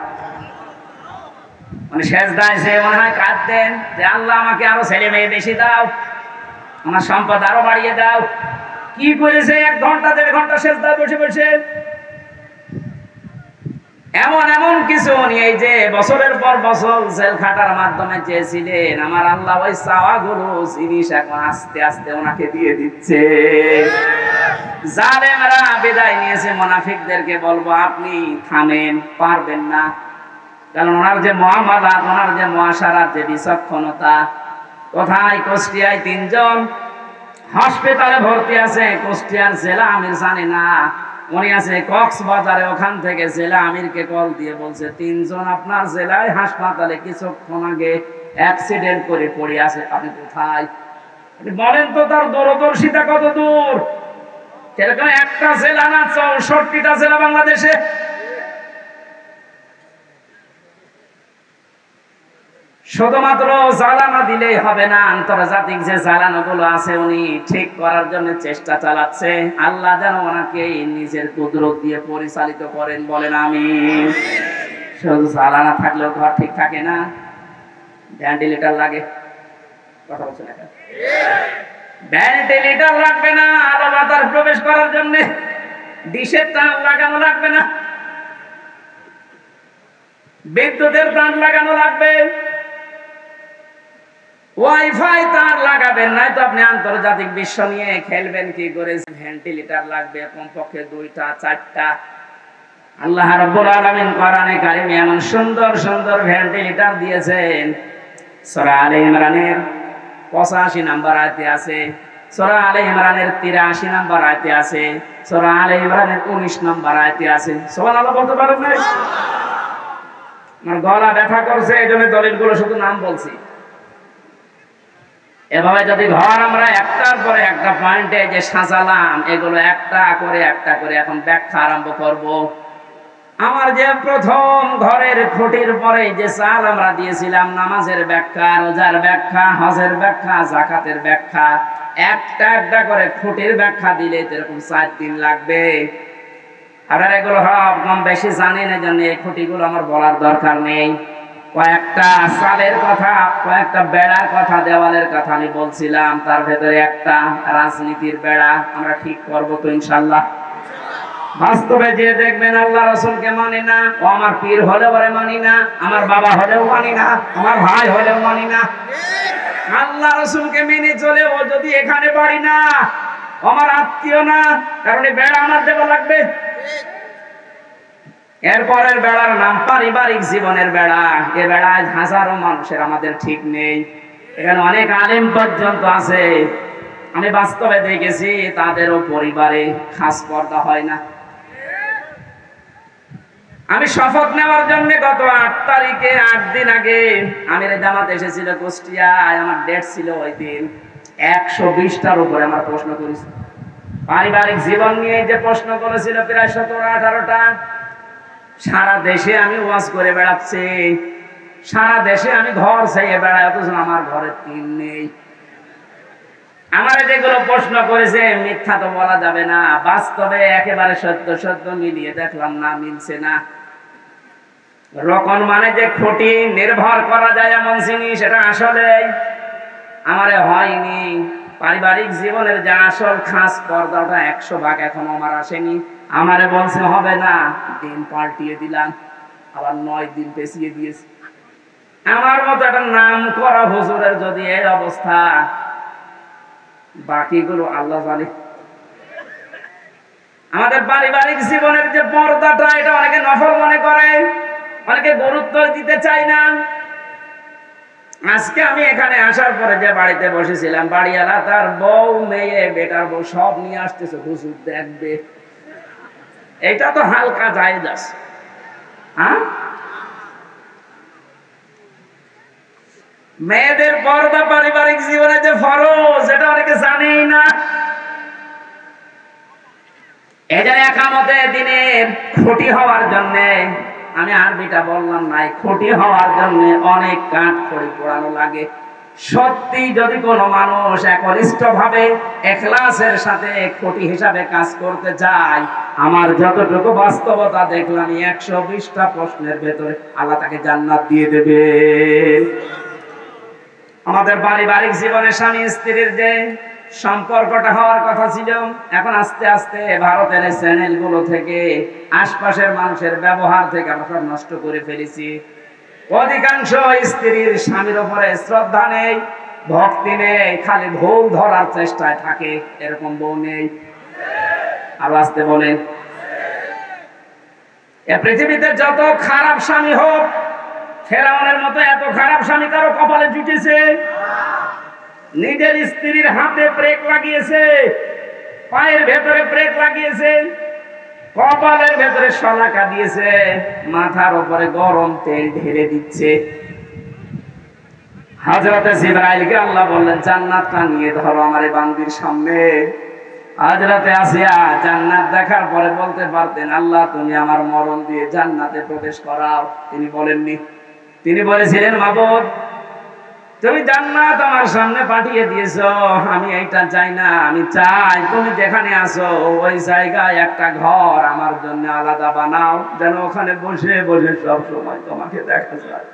মানে সেজদায় সে মনে হয় কাঁদতেন যে আল্লাহ আমাকে আরো ছেলে মেয়ে বেশি দাও, আমার সম্পদ আরো বাড়িয়ে দাও। কি করেছে 1 ঘন্টা 1.5 ঘন্টা সেজদায় বসে বসে। এমন কিছু উনি এই যে বছরের পর বছর জেল খাটার মাধ্যমে চেয়েছিলেন, আমার আল্লাহ ওই চাওয়াগুলো জিনিস এখন আস্তে আস্তে ওনাকে দিয়ে দিচ্ছে। জালেমরা বিদায় নিয়েছে, মুনাফিকদেরকে বলবো আপনি থামেন, পারবেন না। কারণ ওনার যে মুআমালাত, ওনার যে মুআশারাত, যে বিচক্ষণতা। কোথায়? কুষ্টিয়ায় 3 জন হাসপাতালে ভর্তি আছে। কুষ্টিয়ার জেলা আমির জানে না, উনি আছে কক্সবাজারে। ওখান থেকে জেলা আমিরকে কল দিয়ে বলছে 3 জন আপনার জেলায় হাসপাতালে কিছুক্ষণ আগে অ্যাক্সিডেন্ট করে পড়ে আছে, আপনি কোথায়? বলেন তো তার দূরদর্শিতা কত দূর। সেরকম একটা জেলা না, 64টা জেলা বাংলাদেশে। শুধুমাত্র জ্বালানো দিলেই হবে না, আন্তর্জাতিক যে জ্বালানোগুলো আছে উনি ঠিক করার জন্য চেষ্টা চালাচ্ছে। আল্লাহ যেন ওনাকে নিজের কুদরত দিয়ে পরিচালিত করেন, বলেন আমিন। শুধু জ্বালানো থাকলেও ঘর ঠিক থাকে না, ভেন্টিলেটর লাগে। কথা বলছেন এখন? ভেন্টিলেটর লাগবে না আলো বাতাস প্রবেশ করার জন্য, ডিশের তার লাগানো লাগবে না, বিদ্যুতের তার লাগানো লাগবে, ওয়াইফাই তার লাগাবেন, নাই তো আপনি আন্তর্জাতিক বিশ্ব নিয়ে খেলবেন কি করে? ভেন্টিলেটর লাগবে কমপক্ষে 2টা 4টা। আল্লাহ রাব্বুল আলামিন কোরআনে কারিমে এমন সুন্দর সুন্দর ভেন্টিলেটর দিয়েছেন। সূরা আলে ইমরানের 85 নম্বর আয়াতে আছে, সূরা আলে ইমরানের 83 নম্বর আয়াতে আছে, সূরা আলে ইমরানের 19 নম্বর আয়াতে আছে। সুবহানাল্লাহ বলতে পারেন না? আমার গলা ব্যথা করছে, এইজন্য দলিলগুলো শুধু নাম বলছি। এভাবে যদি ঘর আমরা একটার পরে একটা পয়েন্টে যে সাজালাম, এগুলো একটা করে এখন ব্যাখ্যা আরম্ভ করব। আমার যে প্রথম ঘরের খুঁটির পরে যে চাল আমরা দিয়েছিলাম, নামাজের ব্যাখ্যা, রোজার ব্যাখ্যা, হজের ব্যাখ্যা, যাকাতের ব্যাখ্যা, একটা একটা করে খুঁটির ব্যাখ্যা দিলে এরকম 4 দিন লাগবে। আপনারা এগুলো কম বেশি জানেন, এই জন্য এই খুঁটিগুলো আমার বলার দরকার নেই। কয়েকটা চালের কথা, কয়েকটা বেড়ার কথা, দেওয়ালের কথা আমি বলছিলাম। তার ভেতরে একটা রাজনীতির বেড়া আমরা ঠিক করবো তো ইনশাল্লাহ। বাস্তবে যে দেখবেন আল্লাহ রাসূলকে মানি না, ও আমার পীর হলেও মানি না, আমার বাবা হলেও মানি না, আমার ভাই হলেও মানি না। আল্লাহ রাসূলকে মেনে চলে ও যদি এখানে বাড়ি না, আমার আত্মীয় না, কারণ এই বেড়া আমার দেওয়া লাগবে। এরপরের বেড়ার নাম পারিবারিক জীবনের বেড়া। এ বেড়ায় হাজারো মানুষের আমাদের ঠিক নেই, এখানে অনেক আলেম পর্যন্ত আছে। আমি বাস্তবে দেখেছি তাদেরও পরিবারে খাস পর্দা হয় না। আমি শপথ নেওয়ার জন্য গত 8 তারিখে 8 দিন আগে আমির জামাত এসেছিল কুষ্টিয়ায়, আমার ডেট ছিল ওই দিন। 120টার উপরে আমার প্রশ্ন করেছি পারিবারিক জীবন নিয়ে, যে প্রশ্ন করেছিল প্রায় 17-18টা। সারা দেশে আমি ওয়াজ করে বেড়াচ্ছি, সারা দেশে আমি ঘর চাইয়ে বেড়াই, অথচ আমার ঘরে 3 নেই। আমার যেগুলো প্রশ্ন করেছে মিথ্যা তো বলা যাবে না, বাস্তবে একেবারে সত্য সত্য মিলিয়ে দেখলাম না, মিলছে না। রকম মানে যে খুঁটি নির্ভর করা যায় এমন জিনিস, এটা আসলে আমারে হয়নি। পারিবারিক জীবনের যে আসল খাস পর্দাটা 100 ভাগ এখনো আমার আসেনি। আমারে বলছে হবে না, দিন পাল্টিয়ে দিলাম, আবার 9 দিন পেছিয়ে দিয়েছি। আমার মতো একটা নাম করা হুজুরের যদি এই অবস্থা, বাকিগুলো আল্লাহ জানে। আমাদের পারিবারিক জীবনের যে পর্দাটা, এটা অনেকে নফল মনে করে, অনেকে গুরুত্ব দিতে চায় না। আজকে আমি এখানে আসার পরে যে বাড়িতে বসেছিলাম, বাড়িওয়ালা তার বউ, মেয়ে, বেটার বউ সব নিয়ে আসতেছে, হুজুর দেখবে। এটা তো হালকা জায়েজ আছে। হ্যাঁ, মেয়েদের পর্দা পারিবারিক জীবনে যে ফরজ, এটা অনেকে জানেই না। এই যে একামতে দিনের খুঁটি হওয়ার জন্য, আমি আরবিটা বললাম নাই, খুঁটি হওয়ার জন্য অনেক কাঠ খড়ি পোড়ানো লাগে। সত্যি যদি কোনো মানুষ একনিষ্ঠ ভাবে ইখলাসের সাথে খুঁটি হিসাবে কাজ করতে চায়, আমার যতটুকু বাস্তবতা দেখলাম 120টা প্রশ্নের ভেতরে আল্লাহ তাকে জান্নাত দিয়ে দেবে। আমাদের পারিবারিক জীবনে স্বামী স্ত্রীর যে সম্পর্কটা হওয়ার কথা ছিল, এখন আস্তে আস্তে ভারতের চ্যানেলগুলো থেকে, আশপাশের মানুষের ব্যবহার থেকে আমরা সব নষ্ট করে ফেলেছি। অধিকাংশ স্ত্রীর স্বামীর উপরে শ্রদ্ধা নেই, ভক্তি নেই, খালি ভুল ধরার চেষ্টায় থাকে। এরকম বউ নেই? আর আসতে বলেন, এ পৃথিবীতে যত খারাপ স্বামী হোক, ফেরাউনের মতো এত খারাপ স্বামী কারো কপালে জুটেছে? নিজের স্ত্রীর হাতে ব্রেক লাগিয়েছে, পায়ের ভেতরে ব্রেক লাগিয়েছে, কপালের ভেতরে শলাকা দিয়েছে, মাথার উপরে গরম তেল ঢেলে দিচ্ছে। হযরতে জিবরাইলকে আল্লাহ বললেন, জান্নাতটা নিয়ে ধরো আমার এই বান্দির সামনে। হযরতে আসিয়া জান্নাত দেখার পরে বলতে পারতেন, আল্লাহ তুমি আমার মরণ দিয়ে জান্নাতে প্রবেশ করাও। তিনি বলেননি। তিনি বলেছিলেন, মাবুদ তুমি জান্নাত আমার সামনে পাঠিয়ে দিয়েছো, আমি এইটা চাই না, আমি চাই তুমি যেখানে আছো ওই জায়গায় একটা ঘর আমার জন্য আলাদা বানাও, যেন ওখানে বসে বসে সব সময় তোমাকে দেখা যায়।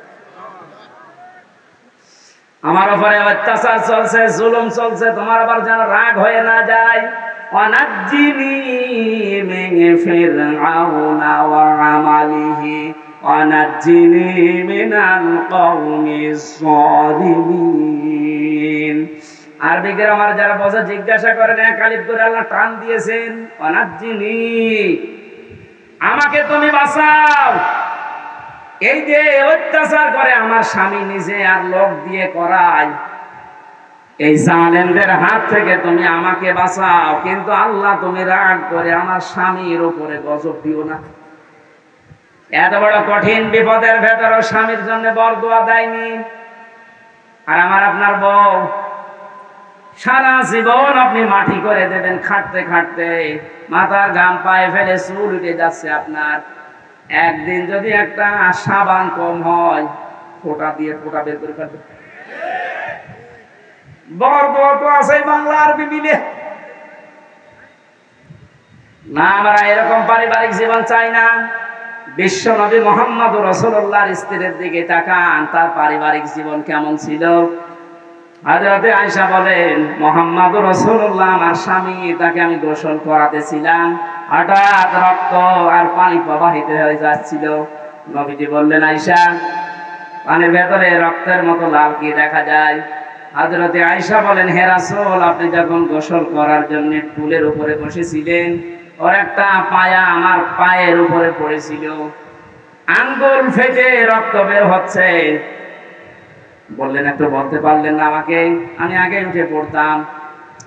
আমার উপরে অত্যাচার চলছে, জুলুম চলছে, তোমার আবার যেন রাগ হয়ে না যায়। ওয়ানাজ্জিনি মিন ফিরআউনা ওয়া আমালিহি ওয়ানাজ্জিনি মিনাল কওমিস সালিমিন। আরবি গ্রামার যারা বোঝে জিজ্ঞাসা করেন, এক আলিফ করে আল্লাহ টান দিয়েছেন, ওয়ানাজ্জিনি, আমাকে তুমি বাঁচাও। এই যে অত্যাচার করে আমার স্বামী নিজে আর লোক দিয়ে করায়, এই জালেমদের হাত থেকে তুমি আমাকে বাঁচাও। কিন্তু আল্লাহ তুমি রাগ করে আমার স্বামীর উপরে গজব দিও না। এত বড় কঠিন বিপদের ভেতরে স্বামীর জন্য বরদোয়া দেয়নি। আর আমার আপনার বউ সারা জীবন আপনি মাটি করে দেবেন, খাটতে খাটতে মাথার ঘাম পায়ে ফেলে চুল উঠে যাচ্ছে আপনার। একদিন যদি একটা সাবান কম হয়, ফোঁটা দিয়ে ফোঁটা বের করে ফেলবে। বরদোয়া তো আছে বাংলা আরবি মিলে না। আমরা এরকম পারিবারিক জীবন চাই না। বিশ্ব নবী মুহাম্মদ রাসূলুল্লাহর স্ত্রীর দিকে তাকান, তার পারিবারিক জীবন কেমন ছিল। হযরত আয়েশা বলেন, মুহাম্মদ রাসূলুল্লাহ আমার স্বামী, তাকে আমি গোসল করাতেছিলাম, হঠাৎ রক্ত আর পানি প্রবাহিত হয়ে যাচ্ছিল। নবীজি বললেন, আয়েশা, পানির ভেতরে রক্তের মতো লাল কি দেখা যায়? হযরত আয়েশা বলেন, হে রাসূল, আপনি যখন গোসল করার জন্য টুলের উপরে বসেছিলেন, ওর একটা পায়া আমার পায়ের উপরে পড়েছিল, আঙ্গুল ফেটে রক্ত বের হচ্ছে। বললেন, একটু বলতে পারলেন না আমাকে? আমি আগে উঠে পড়তাম।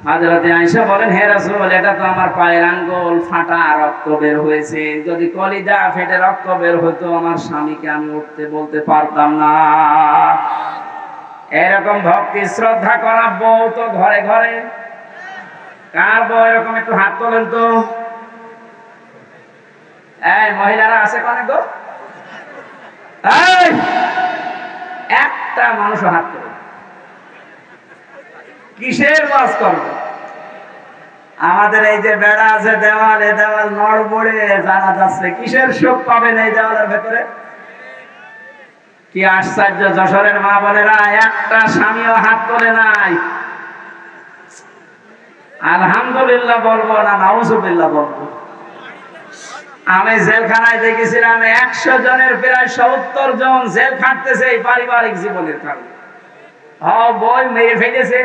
হযরত আয়েশা বলেন, হে রাসূল, এটা তো আমার পায়ের আঙ্গুল ফাটা, রক্ত বের হয়েছে। যদি কলিজা ফেটে রক্ত বের হতো, আমার স্বামীকে আমি উঠতে বলতে পারতাম না। এরকম ভক্তি শ্রদ্ধা করা বউ তো ঘরে ঘরে। কার বউ এরকম? একটু হাত তোলেন তো। এই মহিলারা আছে কোনে গো? এই একটা মানুষ হাত তোলে। কিসের ওয়াজ করবে? আমাদের এই যে বেড়া আছে, দেওয়াল, এ দেওয়াল নড়বড়ে জানা যাচ্ছে। কিসের সুখ পাবেন এই দেওয়ালের ভেতরে? কি আশ্চর্য! যশোরের মা বোনেরা একটা স্বামীও হাত তোলে নাই। আলহামদুলিল্লাহ বলবো না নাউজুবিল্লাহ বলবো? আমি জেলখানায় দেখেছিলাম 100 জনের প্রায় 70 জন জেল খাটতেছে এই পারিবারিক জীবনের কারণে। বই মেরে ফেলেছে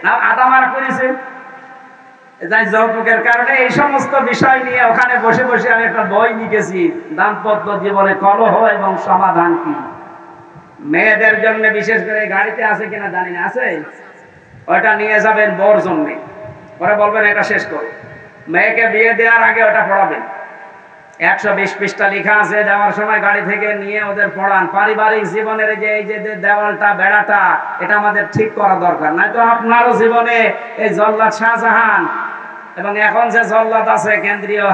না, আদা মারা করেছে, যৌতুকের কারণে। এই সমস্ত বিষয় নিয়ে ওখানে বসে বসে আমি একটা বই লিখেছি, দাম্পত্য জীবনে কলহ এবং সমাধান কি। মেয়েদের জন্য বিশেষ করে, গাড়িতে আছে কিনা জানি না, আছে, ওটা নিয়ে যাবেন বর জন্যে, পরে বলবেন এটা শেষ করো। মেয়েকে বিয়ে দেওয়ার আগে ওটা পড়াবেন। 120 পৃষ্ঠা লেখা আছে, যাওয়ার সময় গাড়ি থেকে নিয়ে ওদের পড়ান। পারিবারিক জীবনের এই যে দেওয়ালটা, বেড়াটা, এটা আমাদের ঠিক করা দরকার। নয়তো আপনারও জীবনে এই জল্লাদ শাহজাহান এবং এখন যে জল্লাদ আছে কেন্দ্রীয়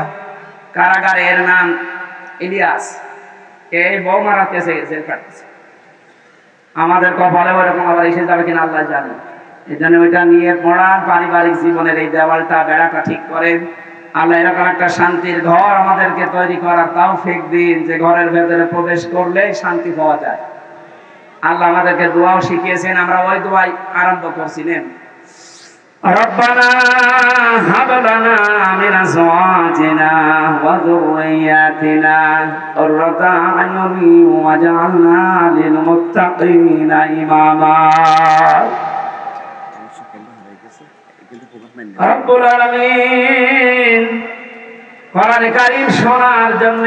কারাগারে, এর নাম ইলিয়াস, এই বৌমারা কেসে জেল কাটতেছে। আমাদের কপালে ওরকম আবার এসে যাবে কিনা আল্লাহ জানে। এই জন্য ওইটা নিয়ে পড়ান, পারিবারিক জীবনের এই দেওয়ালটা, বেড়াটা ঠিক করেন। আল্লাহ এরকম একটা শান্তির ঘর আমাদেরকে তৈরি করার তৌফিক দিন, যে ঘরের ভেতরে প্রবেশ করলেই শান্তি পাওয়া যায়। আল্লাহ আমাদেরকে দোয়াও শিখিয়েছেন, আমরা ওই দোয়াই আরম্ভ করছি। নেন, রব্বানা হাব লানা মিন আজওয়াজিনা ওয়া যুররিয়াতিনা কুররাতা আয়ুনি ওয়াজআলনা লিল মুত্তাকিনা ইমামা। রব্বুল আলামিন, কোরআনে কারীম শোনার জন্য,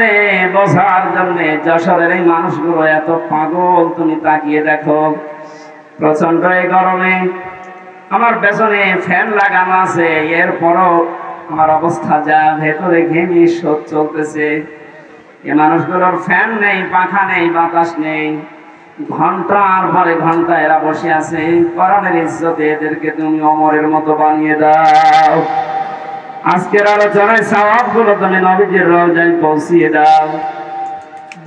বোঝার জন্য যশোরের এই মানুষগুলো এত পাগল, তুমি তাকিয়ে দেখো। প্রচন্ড এই গরমে আমার পেছনে ফ্যান লাগানো আছে, এরপরও আমার অবস্থা যা, ভেতরে ঘেমে শোধ চলতেছে। এই মানুষগুলোর ফ্যান নেই, পাখা নেই, বাতাস নেই, ঘন্টার পরে ঘন্টা এরা বসে আছে। কোরআনের ইজ্জতে এদেরকে তুমি ওমরের মতো বানিয়ে দাও। আজকের আলোচনায় সওয়াবগুলো তুমি নবীজির রওজায় পৌঁছিয়ে দাও।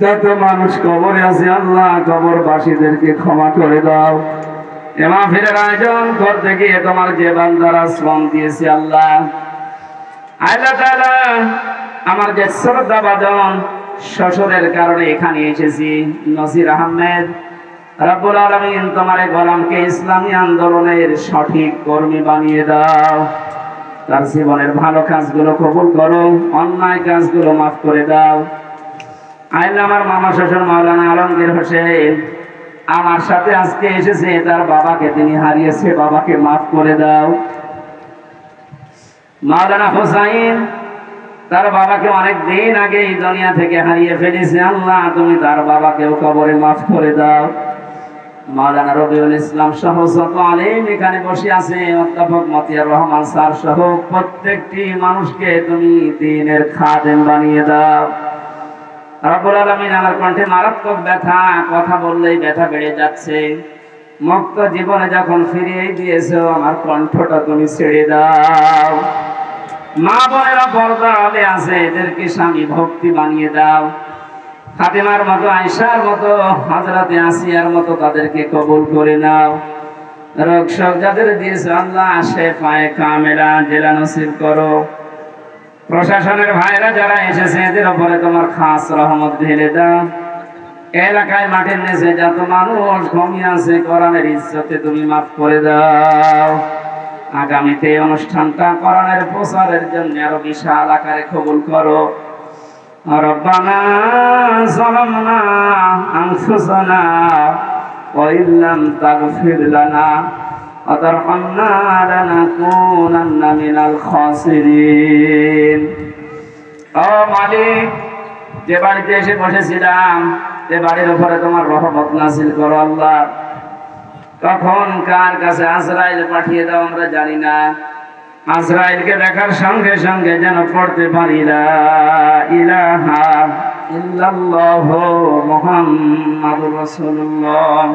যত মানুষ কবরে আছে, আল্লাহ কবরবাসীদেরকে ক্ষমা করে দাও। এ মাহফিলের আয়োজন করতে গিয়ে তোমার যে বান্দারা শ্রম দিয়েছে আল্লাহ, আল্লাহ তাআলা আমার যে শ্রদ্ধাভাজন শ্বশুরের কারণে এখানে এসেছি, নসির আহমেদ, রব্বুল আলামিন তোমার এই গোলামকে ইসলামী আন্দোলনের সঠিক কর্মী বানিয়ে দাও। তার জীবনের ভালো কাজগুলো কবুল করো, অন্যায় কাজগুলো মাফ করে দাও। আল্লাহ আমার মামা শ্বশুর মাওলানা আলমগীর হোসেন আমার সাথে আজকে এসেছে, তার বাবাকে তিনি হারিয়েছে, বাবাকে মাফ করে দাও। মাওলানা হোসাইন তার বাবাকে অনেক দিন আগে এই দুনিয়া থেকে হারিয়ে ফেলেছে, আল্লাহ তুমি তার বাবাকেও কবরে মাফ করে দাও। মাওলানা রবিউল ইসলাম সহ যত আলেম এখানে বসে আছে, অধ্যাপক মতিয়ার রহমান স্যার সহ প্রত্যেকটি মানুষকে তুমি দ্বীনের খাদেম বানিয়ে দাও। রব্বুল আলামিন আমার কণ্ঠে মারাত্মক ব্যথা, কথা বললেই ব্যথা বেড়ে যাচ্ছে। মুক্ত জীবনে যখন ফিরিয়ে দিয়েছো, আমার কণ্ঠটা তুমি ছেড়ে দাও। মা বোনেরা পর্দা আলে আছে, এদেরকে স্বামী ভক্তি বানিয়ে দাও। ফাতেমার মতো, আয়েশার মতো, হযরতে আসিয়ার মতো তাদেরকে কবুল করে নাও। রোগ শোক যাদের দিয়েছে আল্লাহ শেফায়ে কামেলা জেলা নসিব করো। প্রশাসনের ভাইরা যারা এসেছে এদের উপরে তোমার খাস রহমত ঢেলে দাও। এলাকায় মাঠের নিচে যত মানুষ ঘুমিয়ে আছে, কোরআনের ইজ্জতে তুমি মাফ করে দাও। আগামীতে অনুষ্ঠানটা কোরআনের প্রচারের জন্য আরো বিশাল আকারে কবুল করো। রব্বানা যালামনা আনফুসানা ওয়া ইল্লাম তাগফির লানা ওয়া তারহামনা লানাকুনান্না মিনাল খাসিরিন। ও মালিক, যে বাড়িতে এসে বসেছিলাম, যে বাড়ির উপরে তোমার রহমত নাযিল করো আল্লাহ। কখন কার কাছে আজরাইল পাঠিয়ে দাও আমরা জানি না। আজরাইলকে দেখার সঙ্গে সঙ্গে যেন পড়তে পারি লা ইলাহা ইল্লাল্লাহু মুহাম্মাদুর রাসূলুল্লাহ।